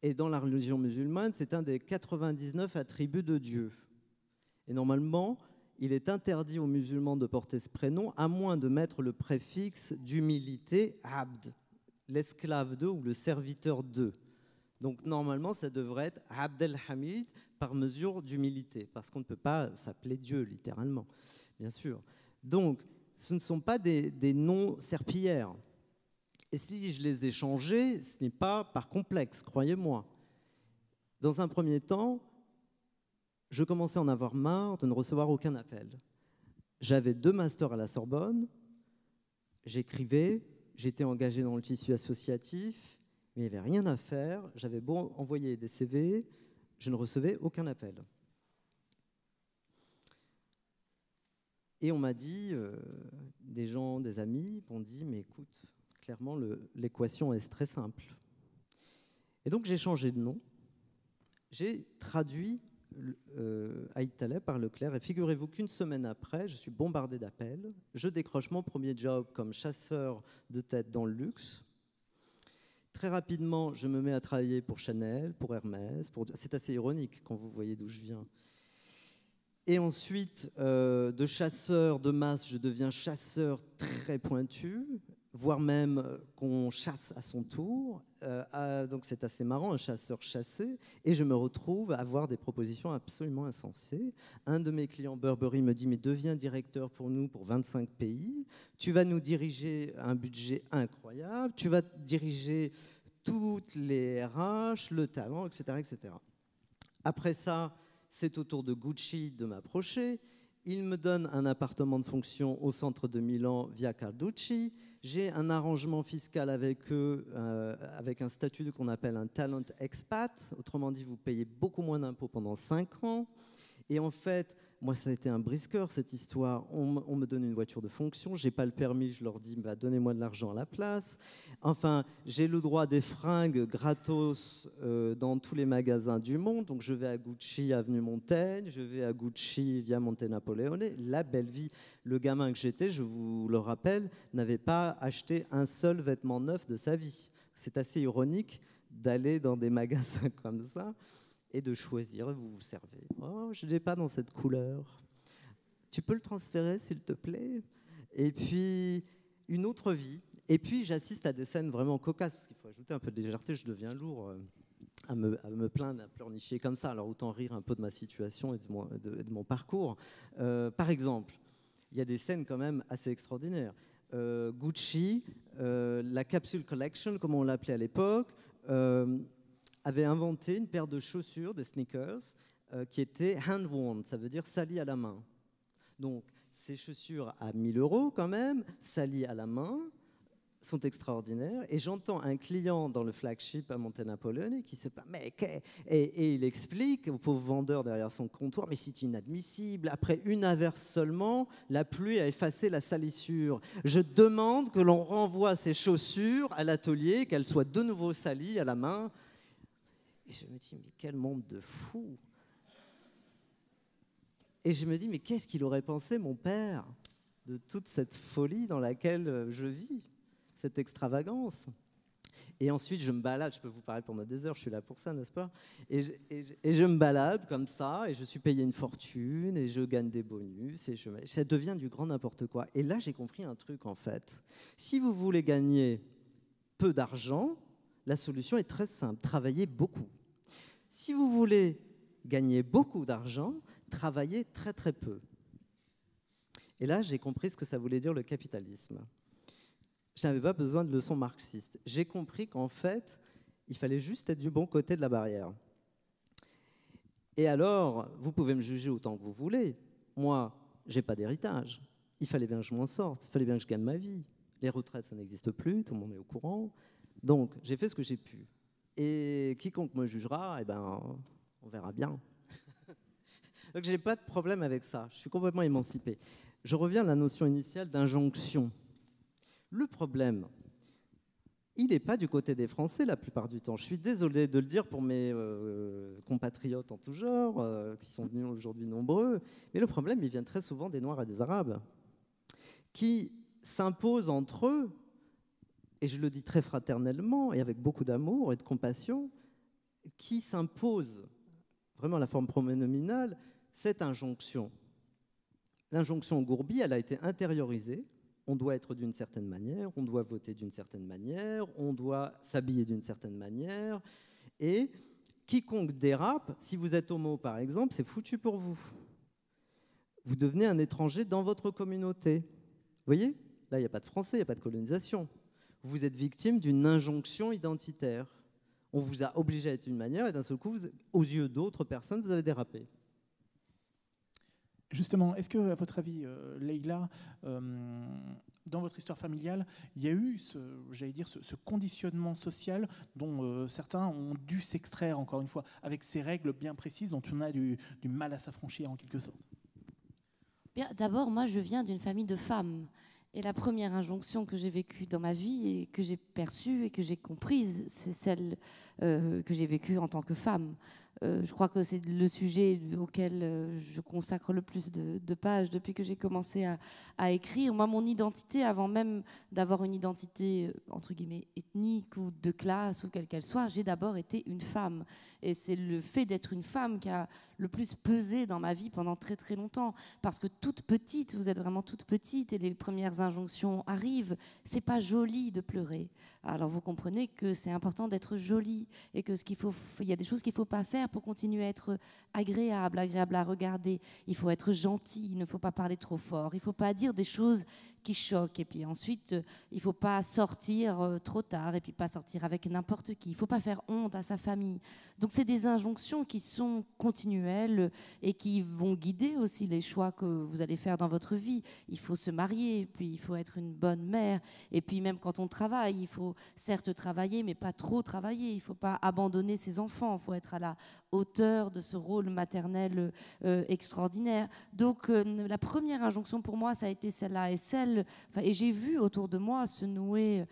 Et dans la religion musulmane, c'est un des 99 attributs de Dieu. Et normalement, il est interdit aux musulmans de porter ce prénom, à moins de mettre le préfixe d'humilité, abd, l'esclave d'eux ou le serviteur d'eux. Donc normalement, ça devrait être Abd el-Hamid par mesure d'humilité, parce qu'on ne peut pas s'appeler Dieu, littéralement, bien sûr. Donc, ce ne sont pas des noms serpillères. Et si je les ai changés, ce n'est pas par complexe, croyez-moi. Dans un premier temps, je commençais à en avoir marre de ne recevoir aucun appel. J'avais 2 masters à la Sorbonne, j'écrivais, j'étais engagé dans le tissu associatif, mais il n'y avait rien à faire. J'avais beau envoyer des CV, je ne recevais aucun appel. Et on m'a dit, des gens, des amis, m'ont dit, mais écoute, clairement, l'équation est très simple. Et donc j'ai changé de nom. J'ai traduit Aïd Taleb par Leclerc. Et figurez-vous qu'une semaine après, je suis bombardé d'appels. Je décroche mon premier job comme chasseur de tête dans le luxe. Très rapidement, je me mets à travailler pour Chanel, pour Hermès. C'est assez ironique quand vous voyez d'où je viens. Et ensuite, de chasseur de masse, je deviens chasseur très pointu, voire même qu'on chasse à son tour. Donc c'est assez marrant, un chasseur chassé. Et je me retrouve à avoir des propositions absolument insensées. Un de mes clients Burberry me dit « Mais deviens directeur pour nous pour 25 pays. Tu vas nous diriger un budget incroyable. Tu vas diriger toutes les RH, le talent, etc. etc. » Après ça, c'est au tour de Gucci de m'approcher. Il me donne un appartement de fonction au centre de Milan via Carducci. J'ai un arrangement fiscal avec eux, avec un statut qu'on appelle un talent expat. Autrement dit, vous payez beaucoup moins d'impôts pendant 5 ans. Et en fait, moi, ça a été un brisqueur, cette histoire. On me donne une voiture de fonction. Je n'ai pas le permis. Je leur dis, bah, donnez-moi de l'argent à la place. Enfin, j'ai le droit des fringues gratos dans tous les magasins du monde. Donc, je vais à Gucci, avenue Montaigne. Je vais à Gucci, via Monte Napoleone. La belle vie. Le gamin que j'étais, je vous le rappelle, n'avait pas acheté un seul vêtement neuf de sa vie. C'est assez ironique d'aller dans des magasins comme ça et de choisir, vous vous servez. Oh, je ne l'ai pas dans cette couleur. Tu peux le transférer, s'il te plaît? Et puis, une autre vie. Et puis, j'assiste à des scènes vraiment cocasses, parce qu'il faut ajouter un peu de légèreté, je deviens lourd à me plaindre, à pleurnicher comme ça. Alors, autant rire un peu de ma situation et de mon parcours. Par exemple, il y a des scènes quand même assez extraordinaires. Gucci, la Capsule Collection, comme on l'appelait à l'époque, avait inventé une paire de chaussures, des sneakers, qui étaient hand-worn, ça veut dire salies à la main. Donc, ces chaussures à 1 000 € quand même, salies à la main, sont extraordinaires. Et j'entends un client dans le flagship à Monte Napoleone qui se parle, et il explique au pauvre vendeur derrière son comptoir, mais c'est inadmissible. Après une averse seulement, la pluie a effacé la salissure. Je demande que l'on renvoie ces chaussures à l'atelier, qu'elles soient de nouveau salies à la main. Et je me dis, mais quel monde de fous! Et je me dis, mais qu'est-ce qu'il aurait pensé, mon père, de toute cette folie dans laquelle je vis, cette extravagance? Et ensuite, je me balade, je peux vous parler pendant des heures, je suis là pour ça, n'est-ce pas? Et je me balade comme ça, et je suis payé une fortune, et je gagne des bonus, et ça devient du grand n'importe quoi. Et là, j'ai compris un truc, en fait. Si vous voulez gagner peu d'argent, la solution est très simple, travaillez beaucoup. Si vous voulez gagner beaucoup d'argent, travaillez très très peu. Et là, j'ai compris ce que ça voulait dire le capitalisme. Je n'avais pas besoin de leçons marxistes. J'ai compris qu'en fait, il fallait juste être du bon côté de la barrière. Et alors, vous pouvez me juger autant que vous voulez. Moi, je n'ai pas d'héritage. Il fallait bien que je m'en sorte, il fallait bien que je gagne ma vie. Les retraites, ça n'existe plus, tout le monde est au courant. Donc, j'ai fait ce que j'ai pu. Et quiconque me jugera, eh ben, on verra bien. Donc, je n'ai pas de problème avec ça. Je suis complètement émancipé. Je reviens à la notion initiale d'injonction. Le problème, il n'est pas du côté des Français la plupart du temps. Je suis désolé de le dire pour mes compatriotes en tout genre, qui sont venus aujourd'hui nombreux, mais le problème, il vient très souvent des Noirs et des Arabes, qui s'imposent entre eux, et je le dis très fraternellement et avec beaucoup d'amour et de compassion, qui s'imposent, vraiment la forme pronominale, cette injonction. l'injonction Gourbi, elle a été intériorisée. On doit être d'une certaine manière, on doit voter d'une certaine manière, on doit s'habiller d'une certaine manière. Et quiconque dérape, si vous êtes homo par exemple, c'est foutu pour vous. Vous devenez un étranger dans votre communauté. Vous voyez? Là, il n'y a pas de français, il n'y a pas de colonisation. Vous êtes victime d'une injonction identitaire. On vous a obligé à être d'une manière et d'un seul coup, aux yeux d'autres personnes, vous avez dérapé. Justement, est-ce que, à votre avis, Leïla, dans votre histoire familiale, il y a eu ce conditionnement social dont certains ont dû s'extraire, encore une fois, avec ces règles bien précises dont on a du mal à s'affranchir en quelque sorte? Bien, d'abord, moi, je viens d'une famille de femmes. Et la première injonction que j'ai vécue dans ma vie et que j'ai perçue et que j'ai comprise, c'est celle que j'ai vécue en tant que femme. Je crois que c'est le sujet auquel je consacre le plus de pages depuis que j'ai commencé à écrire. Moi, mon identité, avant même d'avoir une identité, entre guillemets, ethnique ou de classe ou quelle qu'elle soit, j'ai d'abord été une femme. Et c'est le fait d'être une femme qui a le plus pesé dans ma vie pendant très très longtemps. Parce que toute petite, vous êtes vraiment toute petite et les premières injonctions arrivent. C'est pas joli de pleurer. Alors vous comprenez que c'est important d'être jolie et que il y a des choses qu'il faut pas faire pour continuer à être agréable à regarder. Il faut être gentil, il ne faut pas parler trop fort, il ne faut pas dire des choses qui choquent. Et puis ensuite, il ne faut pas sortir trop tard et puis pas sortir avec n'importe qui. Il ne faut pas faire honte à sa famille. Donc c'est des injonctions qui sont continuelles et qui vont guider aussi les choix que vous allez faire dans votre vie. Il faut se marier, puis il faut être une bonne mère. Et puis même quand on travaille, il faut certes travailler, mais pas trop travailler. Il ne faut pas abandonner ses enfants. Il faut être à la hauteur de ce rôle maternel extraordinaire. Donc la première injonction pour moi, ça a été celle-là. Et j'ai vu autour de moi se nouer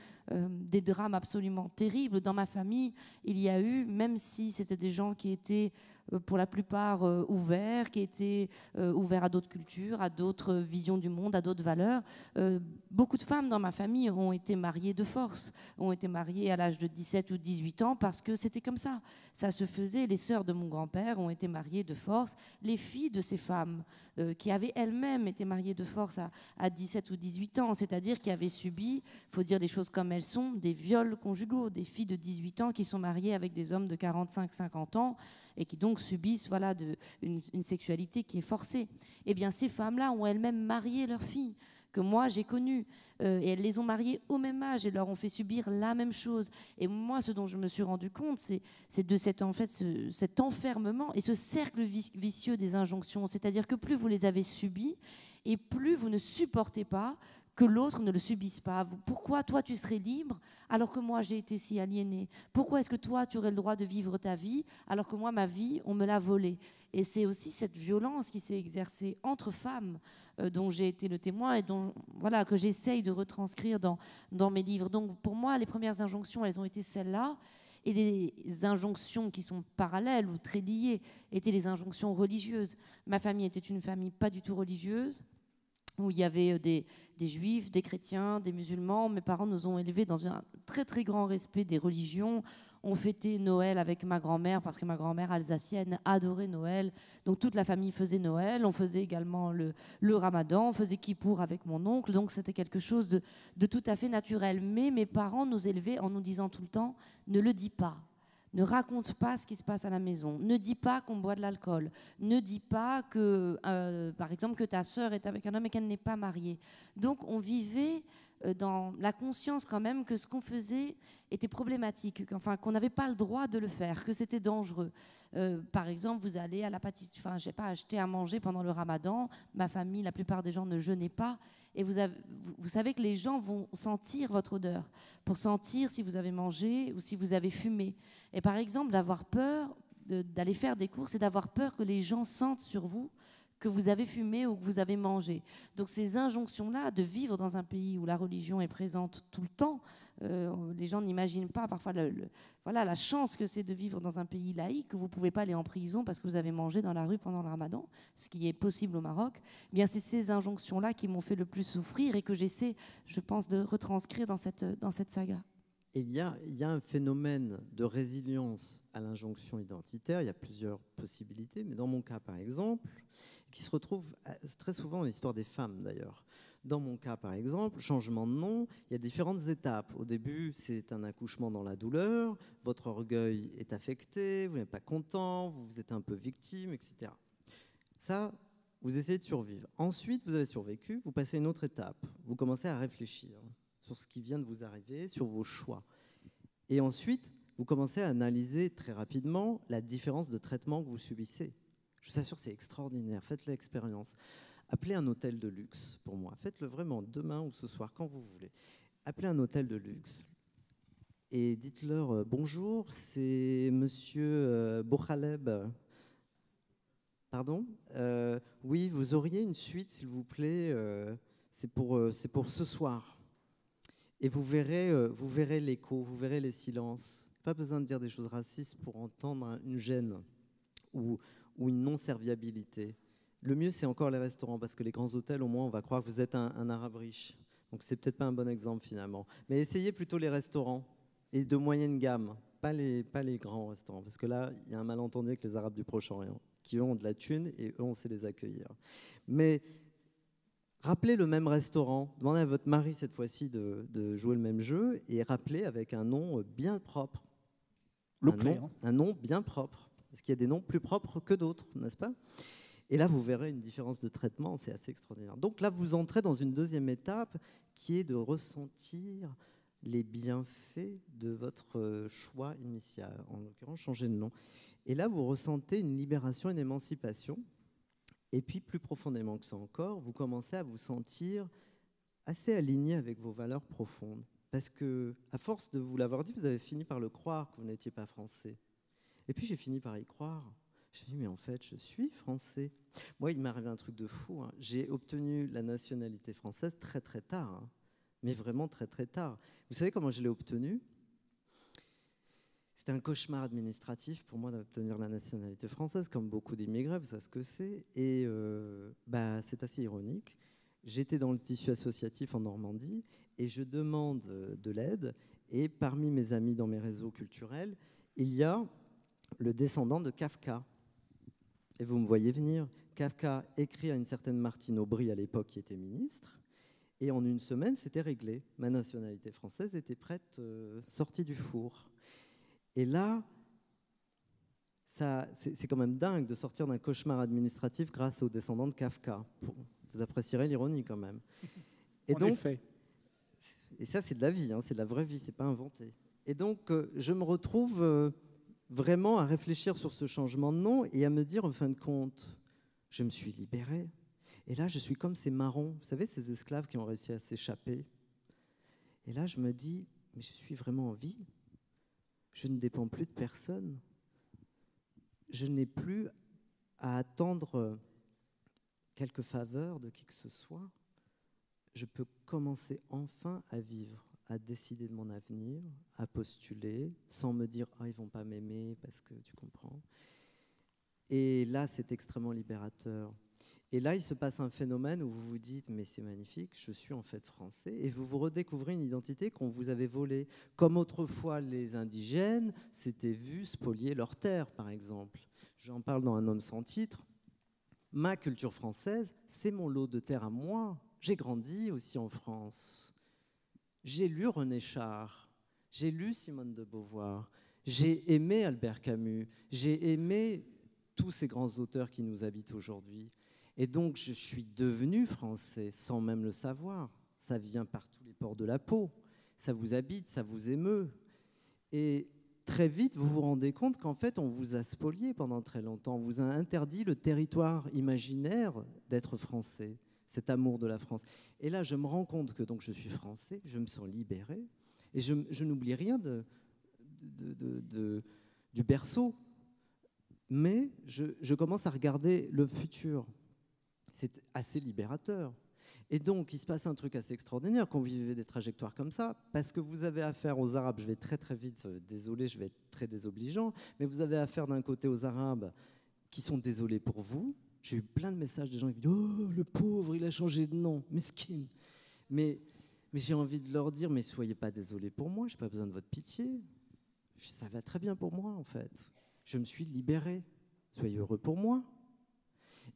des drames absolument terribles. Dans ma famille, il y a eu, même si c'était des gens qui étaient pour la plupart ouverts, qui étaient ouverts à d'autres cultures, à d'autres visions du monde, à d'autres valeurs. Beaucoup de femmes dans ma famille ont été mariées de force, ont été mariées à l'âge de 17 ou 18 ans parce que c'était comme ça. Ça se faisait. Les sœurs de mon grand-père ont été mariées de force. Les filles de ces femmes qui avaient elles-mêmes été mariées de force à 17 ou 18 ans, c'est-à-dire qui avaient subi, il faut dire les choses comme elles sont, des viols conjugaux, des filles de 18 ans qui sont mariées avec des hommes de 45-50 ans, et qui donc subissent une sexualité qui est forcée. Eh bien, ces femmes-là ont elles-mêmes marié leurs filles, que moi j'ai connues, et elles les ont mariées au même âge et leur ont fait subir la même chose. Et moi, ce dont je me suis rendu compte, c'est de cet enfermement et ce cercle vicieux des injonctions. C'est-à-dire que plus vous les avez subies, et plus vous ne supportez pas que l'autre ne le subisse pas. Pourquoi toi tu serais libre alors que moi j'ai été si aliénée? Pourquoi est-ce que toi tu aurais le droit de vivre ta vie alors que moi ma vie on me l'a volée? Et c'est aussi cette violence qui s'est exercée entre femmes dont j'ai été le témoin et que j'essaye de retranscrire dans mes livres. Donc pour moi les premières injonctions elles ont été celles-là. Et les injonctions qui sont parallèles ou très liées étaient les injonctions religieuses. Ma famille était une famille pas du tout religieuse, où il y avait des juifs, des chrétiens, des musulmans. Mes parents nous ont élevés dans un très très grand respect des religions. On fêtait Noël avec ma grand-mère parce que ma grand-mère alsacienne adorait Noël. Donc toute la famille faisait Noël. On faisait également le Ramadan. On faisait Kippour avec mon oncle. Donc c'était quelque chose de tout à fait naturel. Mais mes parents nous élevaient en nous disant tout le temps « ne le dis pas ». Ne raconte pas ce qui se passe à la maison. Ne dis pas qu'on boit de l'alcool. Ne dis pas que, par exemple, que ta sœur est avec un homme et qu'elle n'est pas mariée. Donc, on vivait dans la conscience quand même que ce qu'on faisait était problématique, qu'on n'avait pas le droit de le faire, que c'était dangereux. Par exemple, vous allez à la pâtisserie, acheter à manger pendant le Ramadan. Ma famille, la plupart des gens ne jeûnaient pas. Et vous savez que les gens vont sentir votre odeur pour sentir si vous avez mangé ou si vous avez fumé. Et par exemple, d'avoir peur d'aller faire des courses et d'avoir peur que les gens sentent sur vous que vous avez fumé ou que vous avez mangé. Donc ces injonctions-là de vivre dans un pays où la religion est présente tout le temps, les gens n'imaginent pas parfois la chance que c'est de vivre dans un pays laïque, que vous ne pouvez pas aller en prison parce que vous avez mangé dans la rue pendant le Ramadan, ce qui est possible au Maroc. Eh bien, c'est ces injonctions-là qui m'ont fait le plus souffrir et que j'essaie, je pense, de retranscrire dans cette saga. Il y a un phénomène de résilience à l'injonction identitaire. Il y a plusieurs possibilités, mais dans mon cas, par exemple, qui se retrouve très souvent dans l'histoire des femmes d'ailleurs. Dans mon cas, par exemple, changement de nom, il y a différentes étapes. Au début, c'est un accouchement dans la douleur, votre orgueil est affecté, vous n'êtes pas content, vous êtes un peu victime, etc. Ça, vous essayez de survivre. Ensuite, vous avez survécu, vous passez à une autre étape. Vous commencez à réfléchir sur ce qui vient de vous arriver, sur vos choix. Et ensuite, vous commencez à analyser très rapidement la différence de traitement que vous subissez. Je vous assure, c'est extraordinaire. Faites l'expérience. Appelez un hôtel de luxe pour moi. Faites-le vraiment demain ou ce soir, quand vous voulez. Appelez un hôtel de luxe et dites-leur bonjour, c'est monsieur Bochaleb. Pardon, oui, vous auriez une suite, s'il vous plaît. C'est pour ce soir. Et vous verrez l'écho, vous verrez les silences. Pas besoin de dire des choses racistes pour entendre une gêne ou une non-serviabilité. Le mieux, c'est encore les restaurants, parce que les grands hôtels, au moins, on va croire que vous êtes un arabe riche. Donc, c'est peut-être pas un bon exemple, finalement. Mais essayez plutôt les restaurants, et de moyenne gamme, pas les grands restaurants, parce que là, il y a un malentendu avec les Arabes du Proche-Orient, qui ont de la thune, et eux, on sait les accueillir. Mais rappelez le même restaurant, demandez à votre mari, cette fois-ci, de jouer le même jeu, et rappelez avec un nom bien propre. Un nom bien propre, parce qu'il y a des noms plus propres que d'autres, n'est-ce pas ? Et là, vous verrez une différence de traitement, c'est assez extraordinaire. Donc là, vous entrez dans une deuxième étape qui est de ressentir les bienfaits de votre choix initial, en l'occurrence changer de nom. Et là, vous ressentez une libération, une émancipation. Et puis, plus profondément que ça encore, vous commencez à vous sentir assez aligné avec vos valeurs profondes. Parce que, à force de vous l'avoir dit, vous avez fini par le croire que vous n'étiez pas français. Et puis, j'ai fini par y croire. Je me suis dit, mais en fait, je suis français. Moi, il m'est arrivé un truc de fou. Hein. J'ai obtenu la nationalité française très, très tard. Hein. Mais vraiment très, très tard. Vous savez comment je l'ai obtenue ? C'était un cauchemar administratif pour moi d'obtenir la nationalité française, comme beaucoup d'immigrés, vous savez ce que c'est. Et c'est assez ironique. J'étais dans le tissu associatif en Normandie et je demande de l'aide. Et parmi mes amis dans mes réseaux culturels, il y a le descendant de Kafka. Et vous me voyez venir. Kafka écrit à une certaine Martine Aubry à l'époque qui était ministre. Et en une semaine, c'était réglé. Ma nationalité française était prête, sortie du four. Et là, c'est quand même dingue de sortir d'un cauchemar administratif grâce aux descendants de Kafka. Vous apprécierez l'ironie quand même. Et en donc, effet. Et ça, c'est de la vie, hein, c'est de la vraie vie, c'est pas inventé. Et donc, je me retrouve vraiment à réfléchir sur ce changement de nom et à me dire, en fin de compte, je me suis libéré. Et là, je suis comme ces marrons, vous savez, ces esclaves qui ont réussi à s'échapper. Et là, je me dis, mais je suis vraiment en vie. Je ne dépends plus de personne. Je n'ai plus à attendre quelques faveurs de qui que ce soit. Je peux commencer enfin à vivre, à décider de mon avenir, à postuler, sans me dire « Ah, ils ne vont pas m'aimer parce que tu comprends ». Et là, c'est extrêmement libérateur. Et là, il se passe un phénomène où vous vous dites « Mais c'est magnifique, je suis en fait français ». Et vous vous redécouvrez une identité qu'on vous avait volée. Comme autrefois, les indigènes s'étaient vus spolier leur terre, par exemple. J'en parle dans Un homme sans titre. Ma culture française, c'est mon lot de terre à moi. J'ai grandi aussi en France. J'ai lu René Char, j'ai lu Simone de Beauvoir, j'ai aimé Albert Camus, j'ai aimé tous ces grands auteurs qui nous habitent aujourd'hui. Et donc, je suis devenu français sans même le savoir. Ça vient par tous les pores de la peau. Ça vous habite, ça vous émeut. Et très vite, vous vous rendez compte qu'en fait, on vous a spolié pendant très longtemps. On vous a interdit le territoire imaginaire d'être français, cet amour de la France. Et là, je me rends compte que donc, je suis français, je me sens libéré, et je n'oublie rien du berceau. Mais je commence à regarder le futur. C'est assez libérateur. Et donc, il se passe un truc assez extraordinaire quand vous vivez des trajectoires comme ça, parce que vous avez affaire aux Arabes, je vais très très vite, désolé, je vais être très désobligeant, mais vous avez affaire d'un côté aux Arabes qui sont désolés pour vous. J'ai eu plein de messages de gens qui disent « Oh, le pauvre, il a changé de nom, mesquine ». Mais j'ai envie de leur dire « Mais soyez pas désolés pour moi, je n'ai pas besoin de votre pitié. Ça va très bien pour moi, en fait. Je me suis libéré. Soyez heureux pour moi. »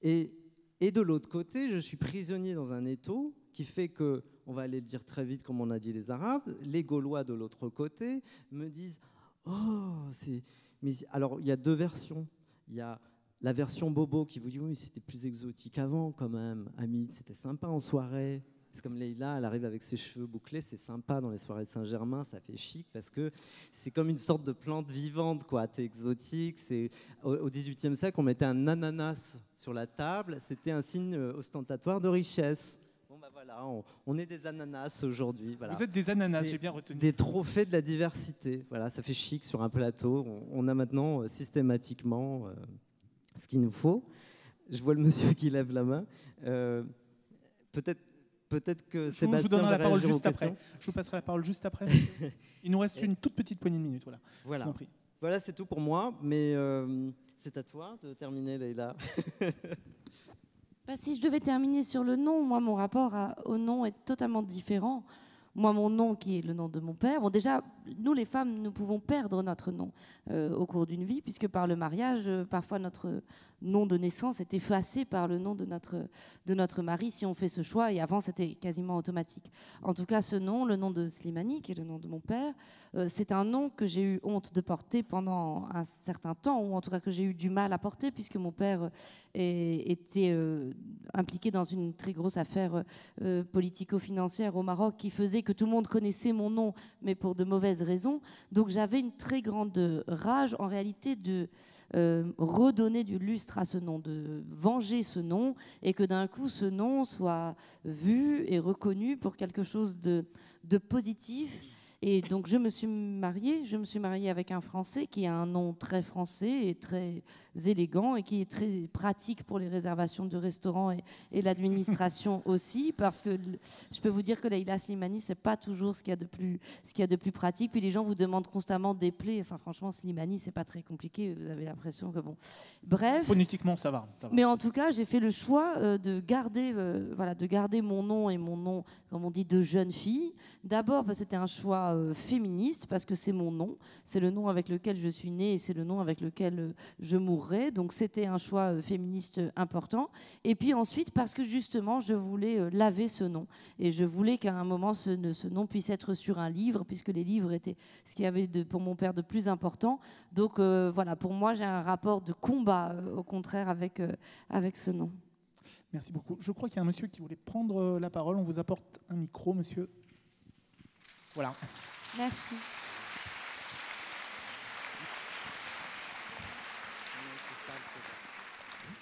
Et Et de l'autre côté, je suis prisonnier dans un étau qui fait que, on va aller le dire très vite comme on a dit les Arabes, les Gaulois de l'autre côté me disent « Oh, c'est... » Mais alors, il y a deux versions. Il y a la version bobo qui vous dit « Oui, c'était plus exotique avant quand même. Hamid, c'était sympa en soirée. » C'est comme Leïla, elle arrive avec ses cheveux bouclés, c'est sympa dans les soirées de Saint-Germain, ça fait chic parce que c'est comme une sorte de plante vivante, quoi. T'es exotique. Au XVIIIe siècle, on mettait un ananas sur la table, c'était un signe ostentatoire de richesse. Bon, bah voilà, on est des ananas aujourd'hui. Voilà. Vous êtes des ananas, j'ai bien retenu. Des trophées de la diversité. Voilà, ça fait chic sur un plateau. On a maintenant systématiquement ce qu'il nous faut. Je vois le monsieur qui lève la main. Peut-être que Sébastien je vous donnerai la parole juste après. après. Je vous passerai la parole juste après. Il nous reste une toute petite poignée de minutes. Voilà. Je vous en prie. Voilà, c'est tout pour moi. Mais c'est à toi de terminer, Leïla. Si je devais terminer sur le nom, moi, mon rapport au nom est totalement différent. Moi, mon nom, qui est le nom de mon père, bon, déjà, nous, les femmes, nous pouvons perdre notre nom au cours d'une vie, puisque par le mariage, parfois, notre nom de naissance est effacé par le nom de notre mari, si on fait ce choix, et avant, c'était quasiment automatique. En tout cas, ce nom, le nom de Slimani, qui est le nom de mon père, c'est un nom que j'ai eu honte de porter pendant un certain temps, ou en tout cas que j'ai eu du mal à porter, puisque mon père était impliqué dans une très grosse affaire politico-financière au Maroc qui faisait que tout le monde connaissait mon nom, mais pour de mauvaises raisons. Donc j'avais une très grande rage, en réalité, de redonner du lustre à ce nom, de venger ce nom, et que d'un coup, ce nom soit vu et reconnu pour quelque chose de positif. Et donc je me suis mariée avec un Français qui a un nom très français et très élégant et qui est très pratique pour les réservations de restaurants et l'administration aussi, parce que je peux vous dire que Leïla Slimani, c'est pas toujours ce qu'il y a de plus pratique. Puis les gens vous demandent constamment des plaies. Enfin franchement, Slimani, c'est pas très compliqué. Vous avez l'impression que bon. Bref. Phonétiquement, ça va. Mais en tout cas, j'ai fait le choix de garder mon nom et mon nom, comme on dit, de jeune fille. D'abord parce que c'était un choix féministe, parce que c'est mon nom, c'est le nom avec lequel je suis née et c'est le nom avec lequel je mourrai. Donc c'était un choix féministe important. Et puis ensuite parce que justement je voulais laver ce nom et je voulais qu'à un moment ce nom puisse être sur un livre, puisque les livres étaient ce qu'il y avait pour mon père de plus important. Donc voilà, pour moi j'ai un rapport de combat au contraire avec ce nom. Merci beaucoup. Je crois qu'il y a un monsieur qui voulait prendre la parole. On vous apporte un micro, monsieur. Voilà. Merci.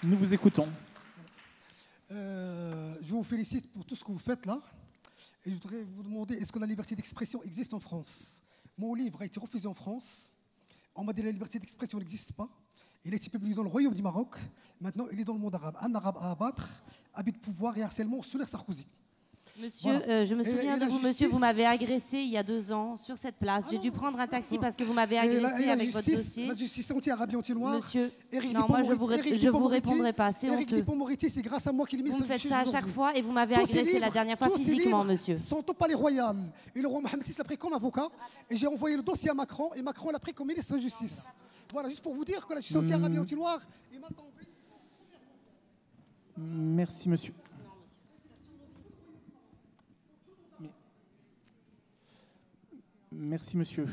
Nous vous écoutons. Je vous félicite pour tout ce que vous faites là. Et je voudrais vous demander, est-ce que la liberté d'expression existe en France? Mon livre a été refusé en France. On m'a dit que la liberté d'expression n'existe pas. Il a été publié dans le royaume du Maroc. Maintenant, il est dans le monde arabe. Un arabe à abattre, abus de pouvoir et harcèlement sur Sarkozy. Monsieur, voilà. Je me souviens de vous, monsieur, vous m'avez agressé il y a 2 ans sur cette place. J'ai dû prendre un taxi parce que vous m'avez agressé avec votre dossier. La justice anti-Arabie, anti-Noir. Monsieur, non, moi je vous répondrai pas, c'est honteux. Éric Dupond-Moretti, c'est grâce à moi qu'il est mis Vous me faites ça à chaque fois et vous m'avez agressé la dernière fois physiquement, monsieur. Sont au palais royal. Et le roi Mohamed VI l'a pris comme avocat. Et j'ai envoyé le dossier à Macron et Macron l'a pris comme ministre de Justice. Voilà, juste pour vous dire que la justice anti-Arabie, anti-Noir est maintenant... Merci, monsieur. Merci, monsieur.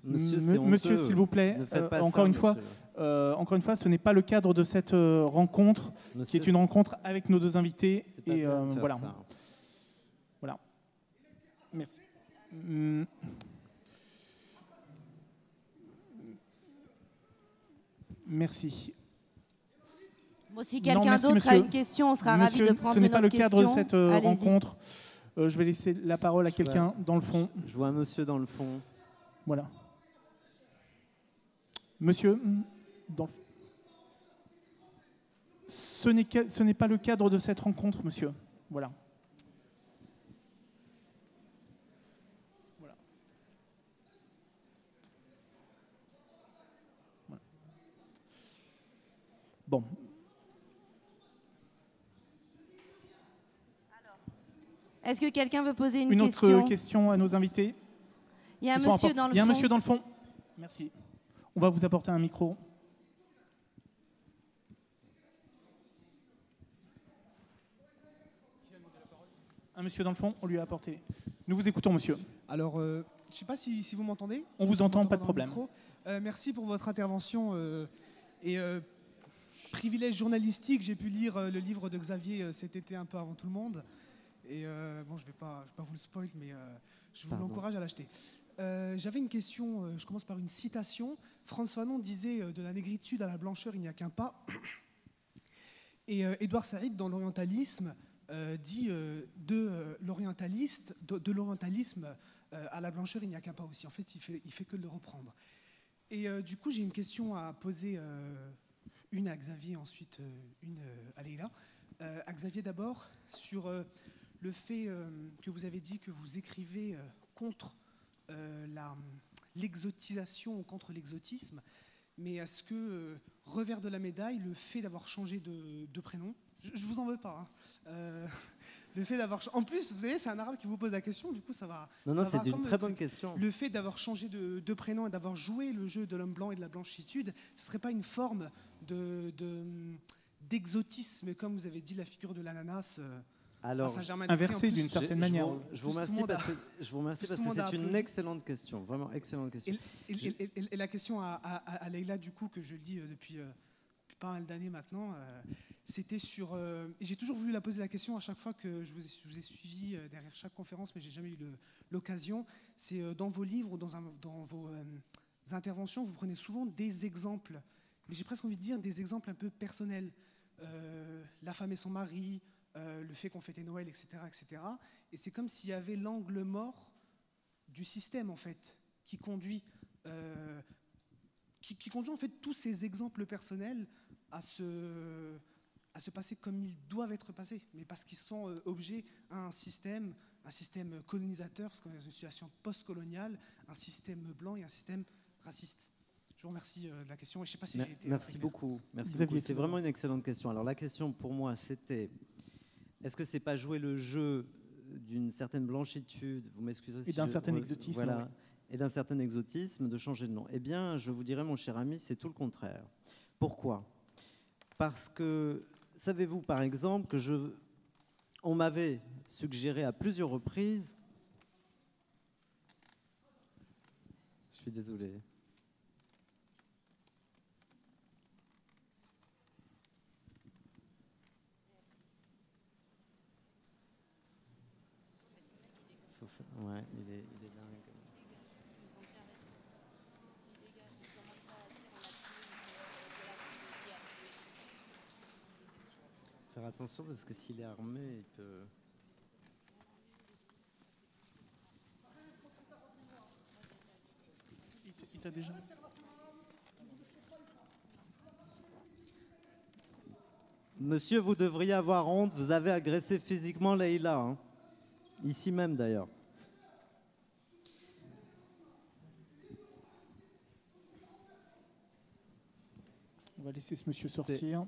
Monsieur, s'il vous plaît, encore une fois, ce n'est pas le cadre de cette rencontre, qui est une rencontre avec nos deux invités. Et voilà. Voilà. Merci. Merci. Bon, si quelqu'un d'autre a une question, on sera ravi de prendre une autre question. Ce n'est pas le cadre de cette rencontre. Je vais laisser la parole à quelqu'un dans le fond. Je vois un monsieur dans le fond. Voilà. Monsieur, dans le... Ce n'est pas le cadre de cette rencontre, monsieur. Voilà. Voilà. Voilà. Bon. Est-ce que quelqu'un veut poser une autre question à nos invités? Il y a un monsieur dans le fond. Il y a un monsieur dans le fond. Merci. On va vous apporter un micro. Un monsieur dans le fond, on lui a apporté. Nous vous écoutons, monsieur. Alors, je ne sais pas si vous m'entendez. On vous entend, pas de problème. Merci pour votre intervention. Privilège journalistique, j'ai pu lire le livre de Xavier cet été un peu avant tout le monde. Et bon, je vais pas vous le spoil, mais je vous l'encourage à l'acheter. J'avais une question, je commence par une citation. Frantz Fanon disait de la négritude à la blancheur, il n'y a qu'un pas. Et Édouard Saïd, dans l'orientalisme, dit de l'orientalisme à la blancheur, il n'y a qu'un pas aussi. En fait, il fait que le reprendre. Et du coup, j'ai une question à poser, une à Xavier, ensuite une à Leïla. À Xavier d'abord, sur le fait que vous avez dit que vous écrivez contre l'exotisation ou contre l'exotisme, mais est-ce que, revers de la médaille, le fait d'avoir changé de prénom, je vous en veux pas, hein, le fait d'avoir... En plus, vous savez, c'est un arabe qui vous pose la question, du coup ça va... Non, c'est une très bonne question. Le fait d'avoir changé de prénom et d'avoir joué le jeu de l'homme blanc et de la blanchitude, ce ne serait pas une forme d'exotisme, comme vous avez dit, la figure de l'ananas alors, inversé d'une certaine manière. Je vous remercie parce que c'est une excellente question, vraiment excellente question. Et la question à Leïla, du coup, que je lis depuis pas mal d'années maintenant, c'était sur... et j'ai toujours voulu la poser la question à chaque fois que je vous ai suivi derrière chaque conférence, mais j'ai jamais eu l'occasion. C'est dans vos livres ou dans vos interventions, vous prenez souvent des exemples, mais j'ai presque envie de dire des exemples un peu personnels. La femme et son mari, le fait qu'on fêtait Noël, etc., etc. Et c'est comme s'il y avait l'angle mort du système, en fait, qui conduit en fait tous ces exemples personnels à se passer comme ils doivent être passés, mais parce qu'ils sont objets à un système colonisateur, parce qu'on est dans une situation post-coloniale, un système blanc et un système raciste. Je vous remercie de la question. Et je sais pas si j'ai été merci beaucoup. Merci beaucoup. C'est vraiment une excellente question. Alors la question pour moi, c'était est-ce que c'est pas jouer le jeu d'une certaine blanchitude, vous m'excuserez, et d'un certain exotisme, voilà, et d'un certain exotisme, de changer de nom? Eh bien, je vous dirais, mon cher ami, c'est tout le contraire. Pourquoi? Parce que, savez-vous, par exemple, que on m'avait suggéré à plusieurs reprises... Je suis désolé. Ouais, il est dingue. Faire attention parce que s'il est armé, il peut... Il t'a déjà... Monsieur, vous devriez avoir honte, vous avez agressé physiquement Leïla, hein. Ici même d'ailleurs. On va laisser ce monsieur sortir.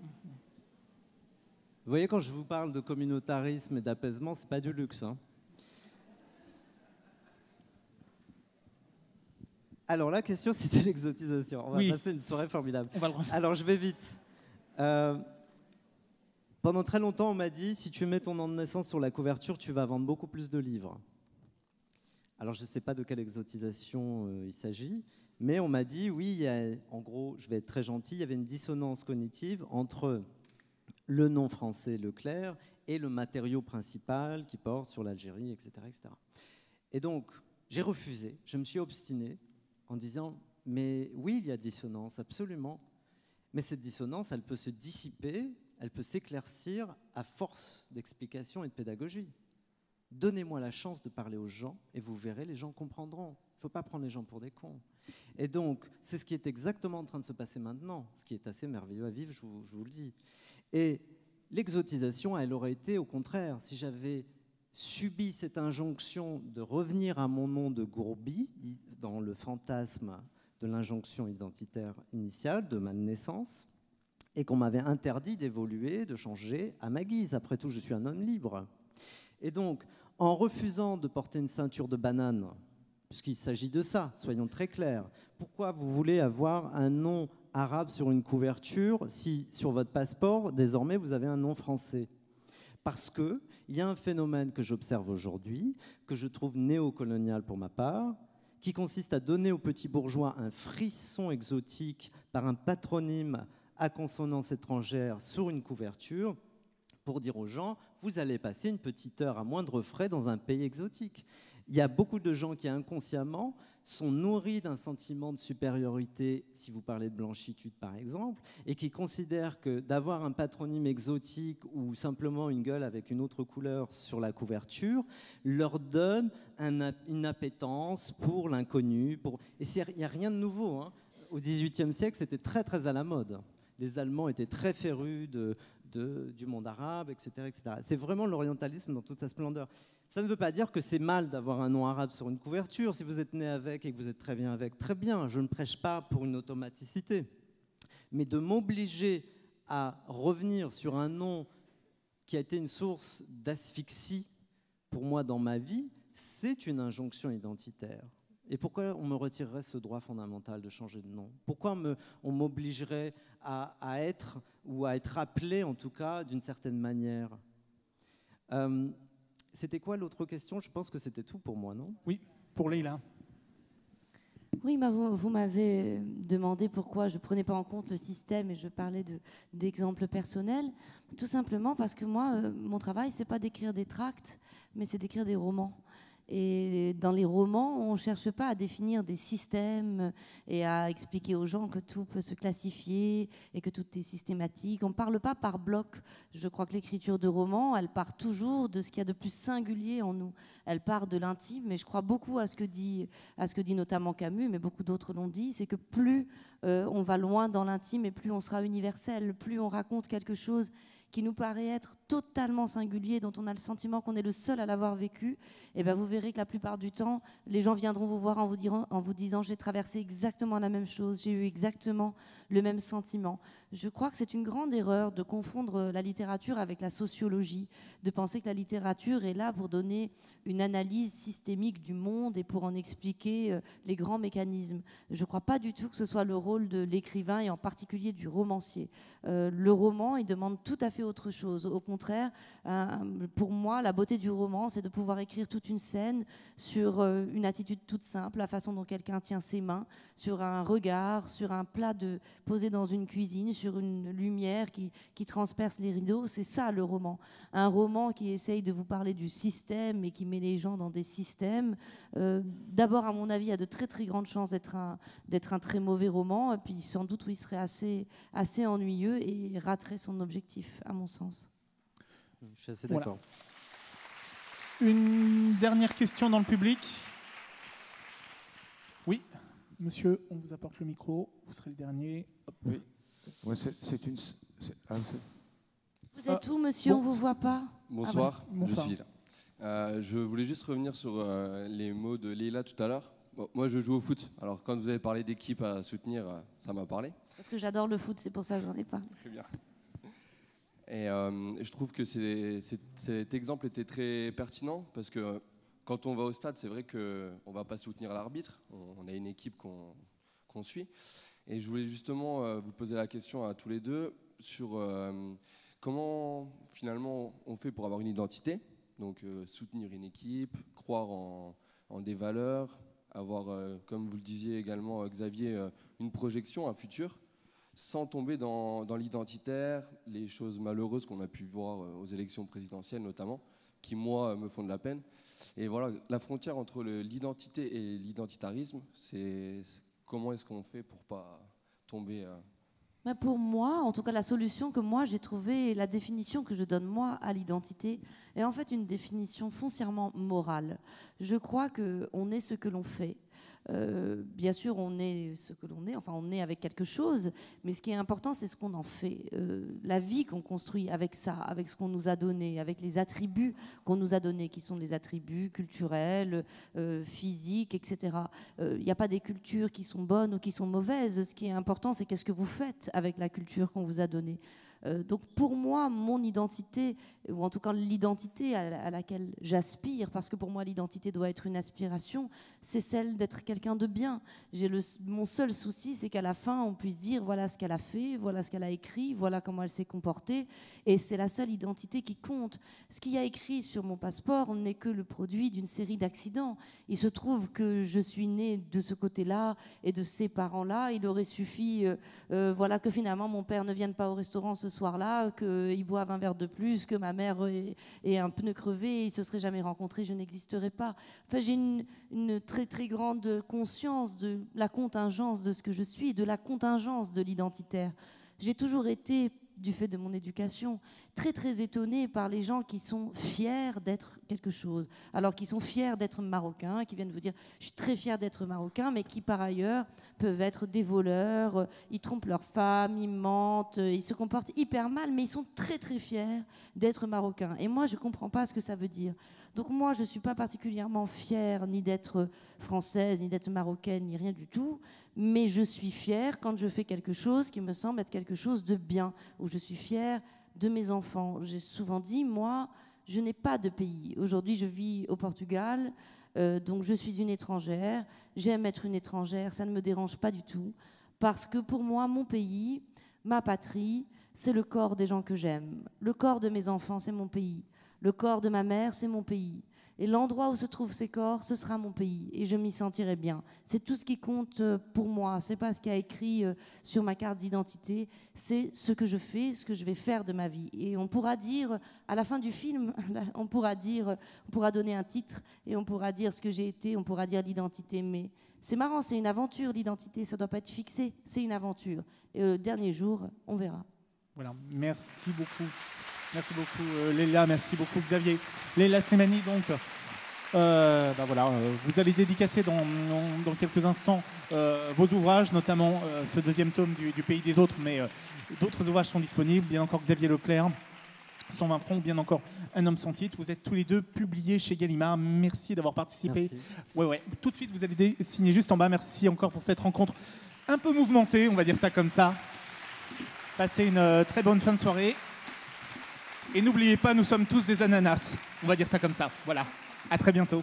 Vous voyez, quand je vous parle de communautarisme et d'apaisement, c'est pas du luxe, hein. Alors la question, c'était l'exotisation. On va passer une soirée formidable. Alors je vais vite. Pendant très longtemps, on m'a dit, si tu mets ton nom de naissance sur la couverture, tu vas vendre beaucoup plus de livres. Alors je ne sais pas de quelle exotisation il s'agit, mais on m'a dit, oui, en gros, je vais être très gentil, il y avait une dissonance cognitive entre le nom français Leclerc et le matériau principal qui porte sur l'Algérie, etc., etc. Et donc, j'ai refusé, je me suis obstiné en disant, mais oui, il y a dissonance, absolument. Mais cette dissonance, elle peut se dissiper, elle peut s'éclaircir à force d'explication et de pédagogie. Donnez-moi la chance de parler aux gens et vous verrez, les gens comprendront. Il ne faut pas prendre les gens pour des cons. Et donc, c'est ce qui est exactement en train de se passer maintenant, ce qui est assez merveilleux à vivre, je vous le dis. Et l'exotisation, elle aurait été au contraire, si j'avais subi cette injonction de revenir à mon nom de Gourbi, dans le fantasme de l'injonction identitaire initiale de ma naissance, et qu'on m'avait interdit d'évoluer, de changer à ma guise. Après tout, je suis un homme libre. Et donc, en refusant de porter une ceinture de banane, puisqu'il s'agit de ça, soyons très clairs, pourquoi vous voulez avoir un nom arabe sur une couverture si sur votre passeport, désormais, vous avez un nom français? Parce qu'il y a un phénomène que j'observe aujourd'hui, que je trouve néocolonial pour ma part, qui consiste à donner aux petits bourgeois un frisson exotique par un patronyme à consonance étrangère sur une couverture, pour dire aux gens, vous allez passer une petite heure à moindre frais dans un pays exotique. Il y a beaucoup de gens qui inconsciemment sont nourris d'un sentiment de supériorité, si vous parlez de blanchitude par exemple, et qui considèrent que d'avoir un patronyme exotique ou simplement une gueule avec une autre couleur sur la couverture leur donne une appétence pour l'inconnu. Et il n'y a rien de nouveau, hein. Au XVIIIe siècle, c'était très très à la mode. Les Allemands étaient très férus du monde arabe, etc., etc. C'est vraiment l'orientalisme dans toute sa splendeur. Ça ne veut pas dire que c'est mal d'avoir un nom arabe sur une couverture. Si vous êtes né avec et que vous êtes très bien avec, très bien. Je ne prêche pas pour une automaticité. Mais de m'obliger à revenir sur un nom qui a été une source d'asphyxie pour moi dans ma vie, c'est une injonction identitaire. Et pourquoi on me retirerait ce droit fondamental de changer de nom? Pourquoi on m'obligerait à être, ou à être appelé en tout cas, d'une certaine manière? C'était quoi l'autre question? Je pense que c'était tout pour moi, non? Oui, pour Leïla. Oui, vous m'avez demandé pourquoi je ne prenais pas en compte le système et je parlais d'exemples personnels. Tout simplement parce que moi, mon travail, ce n'est pas d'écrire des tracts, mais c'est d'écrire des romans. Et dans les romans, on ne cherche pas à définir des systèmes et à expliquer aux gens que tout peut se classifier et que tout est systématique. On ne parle pas par bloc. Je crois que l'écriture de romans, elle part toujours de ce qu'il y a de plus singulier en nous. Elle part de l'intime, mais je crois beaucoup à ce que dit notamment Camus, mais beaucoup d'autres l'ont dit, c'est que plus on va loin dans l'intime et plus on sera universel, plus on raconte quelque chose qui nous paraît être totalement singulier, dont on a le sentiment qu'on est le seul à l'avoir vécu, et ben vous verrez que la plupart du temps, les gens viendront vous voir en vous disant « j'ai traversé exactement la même chose, j'ai eu exactement le même sentiment ». Je crois que c'est une grande erreur de confondre la littérature avec la sociologie, de penser que la littérature est là pour donner une analyse systémique du monde et pour en expliquer les grands mécanismes. Je ne crois pas du tout que ce soit le rôle de l'écrivain et en particulier du romancier. Le roman, il demande tout à fait autre chose. Au contraire, pour moi, la beauté du roman, c'est de pouvoir écrire toute une scène sur une attitude toute simple, la façon dont quelqu'un tient ses mains, sur un regard, sur un plat posé dans une cuisine, sur une lumière qui transperce les rideaux. C'est ça le roman. Un roman qui essaye de vous parler du système et qui met les gens dans des systèmes. D'abord, à mon avis, il y a de très très grandes chances d'être un très mauvais roman. Et puis sans doute, oui, il serait assez ennuyeux et raterait son objectif, à mon sens. Je suis assez d'accord. Voilà. Une dernière question dans le public. Oui, monsieur, on vous apporte le micro. Vous serez le dernier. Hop. Oui. Ouais, Vous êtes où, monsieur? On ne vous voit pas. Bonsoir, Bonsoir. je suis là. Je voulais juste revenir sur les mots de Leïla tout à l'heure. Bon, moi, je joue au foot. Alors, quand vous avez parlé d'équipe à soutenir, ça m'a parlé. Parce que j'adore le foot, c'est pour ça que j'en ai parlé. Très bien. Et je trouve que cet exemple était très pertinent parce que quand on va au stade, c'est vrai qu'on ne va pas soutenir l'arbitre. On a une équipe qu'on suit. Et je voulais justement vous poser la question à tous les deux sur comment finalement on fait pour avoir une identité, donc soutenir une équipe, croire en des valeurs, avoir, comme vous le disiez également Xavier, une projection, un futur, sans tomber dans l'identitaire, les choses malheureuses qu'on a pu voir aux élections présidentielles notamment, qui moi me font de la peine. Et voilà, la frontière entre l'identité et l'identitarisme, comment est-ce qu'on fait pour pas tomber Pour moi, en tout cas, la solution que moi j'ai trouvée, la définition que je donne moi à l'identité, est en fait une définition foncièrement morale. Je crois qu'on est ce que l'on fait. Bien sûr, on est ce que l'on est, enfin on est avec quelque chose, mais ce qui est important, c'est ce qu'on en fait. La vie qu'on construit avec ça, avec ce qu'on nous a donné, avec les attributs qu'on nous a donnés, qui sont les attributs culturels, physiques, etc. Il n'y a pas des cultures qui sont bonnes ou qui sont mauvaises. Ce qui est important, c'est qu'est-ce que vous faites avec la culture qu'on vous a donnée. Donc pour moi, mon identité, ou en tout cas l'identité à laquelle j'aspire, parce que pour moi l'identité doit être une aspiration, c'est celle d'être quelqu'un de bien. Mon seul souci, c'est qu'à la fin, on puisse dire voilà ce qu'elle a fait, voilà ce qu'elle a écrit, voilà comment elle s'est comportée, et c'est la seule identité qui compte. Ce qu'il y a écrit sur mon passeport n'est que le produit d'une série d'accidents. Il se trouve que je suis née de ce côté-là et de ces parents-là. Il aurait suffi voilà, que finalement mon père ne vienne pas au restaurant ce soir-là, qu'il boive un verre de plus, que ma mère ait un pneu crevé, et ils ne se seraient jamais rencontrés, je n'existerais pas. Enfin, j'ai une très très grande conscience de la contingence de ce que je suis, de la contingence de l'identitaire. J'ai toujours été, du fait de mon éducation, très très étonnée par les gens qui sont fiers d'être quelque chose, alors qu'ils sont fiers d'être marocains, qui viennent vous dire je suis très fier d'être marocain, mais qui par ailleurs peuvent être des voleurs, ils trompent leurs femmes, ils mentent, ils se comportent hyper mal, mais ils sont très très fiers d'être marocains. Et moi je comprends pas ce que ça veut dire. Donc moi je suis pas particulièrement fière ni d'être française, ni d'être marocaine, ni rien du tout, mais je suis fière quand je fais quelque chose qui me semble être quelque chose de bien, où je suis fière de mes enfants. J'ai souvent dit, moi, je n'ai pas de pays. Aujourd'hui, je vis au Portugal, donc je suis une étrangère. J'aime être une étrangère, ça ne me dérange pas du tout, parce que pour moi, mon pays, ma patrie, c'est le corps des gens que j'aime. Le corps de mes enfants, c'est mon pays. Le corps de ma mère, c'est mon pays. Et l'endroit où se trouvent ces corps, ce sera mon pays. Et je m'y sentirai bien. C'est tout ce qui compte pour moi. Ce n'est pas ce qu'il y a écrit sur ma carte d'identité. C'est ce que je fais, ce que je vais faire de ma vie. Et on pourra dire, à la fin du film, on pourra donner un titre et on pourra dire ce que j'ai été, on pourra dire l'identité. Mais c'est marrant, c'est une aventure, l'identité. Ça ne doit pas être fixé. C'est une aventure. Et le dernier jour, on verra. Voilà, merci beaucoup. Merci beaucoup Leila, merci beaucoup Xavier. Leila Slimani, donc, voilà, vous allez dédicacer dans quelques instants vos ouvrages, notamment ce deuxième tome du Pays des Autres, mais d'autres ouvrages sont disponibles, bien encore Xavier Leclerc, 120 francs, bien encore Un homme sans titre. Vous êtes tous les deux publiés chez Gallimard. Merci d'avoir participé. Merci. Ouais. Tout de suite, vous allez signer juste en bas. Merci encore pour cette rencontre un peu mouvementée, on va dire ça comme ça. Passez une très bonne fin de soirée. Et n'oubliez pas, nous sommes tous des ananas. On va dire ça comme ça. Voilà. À très bientôt.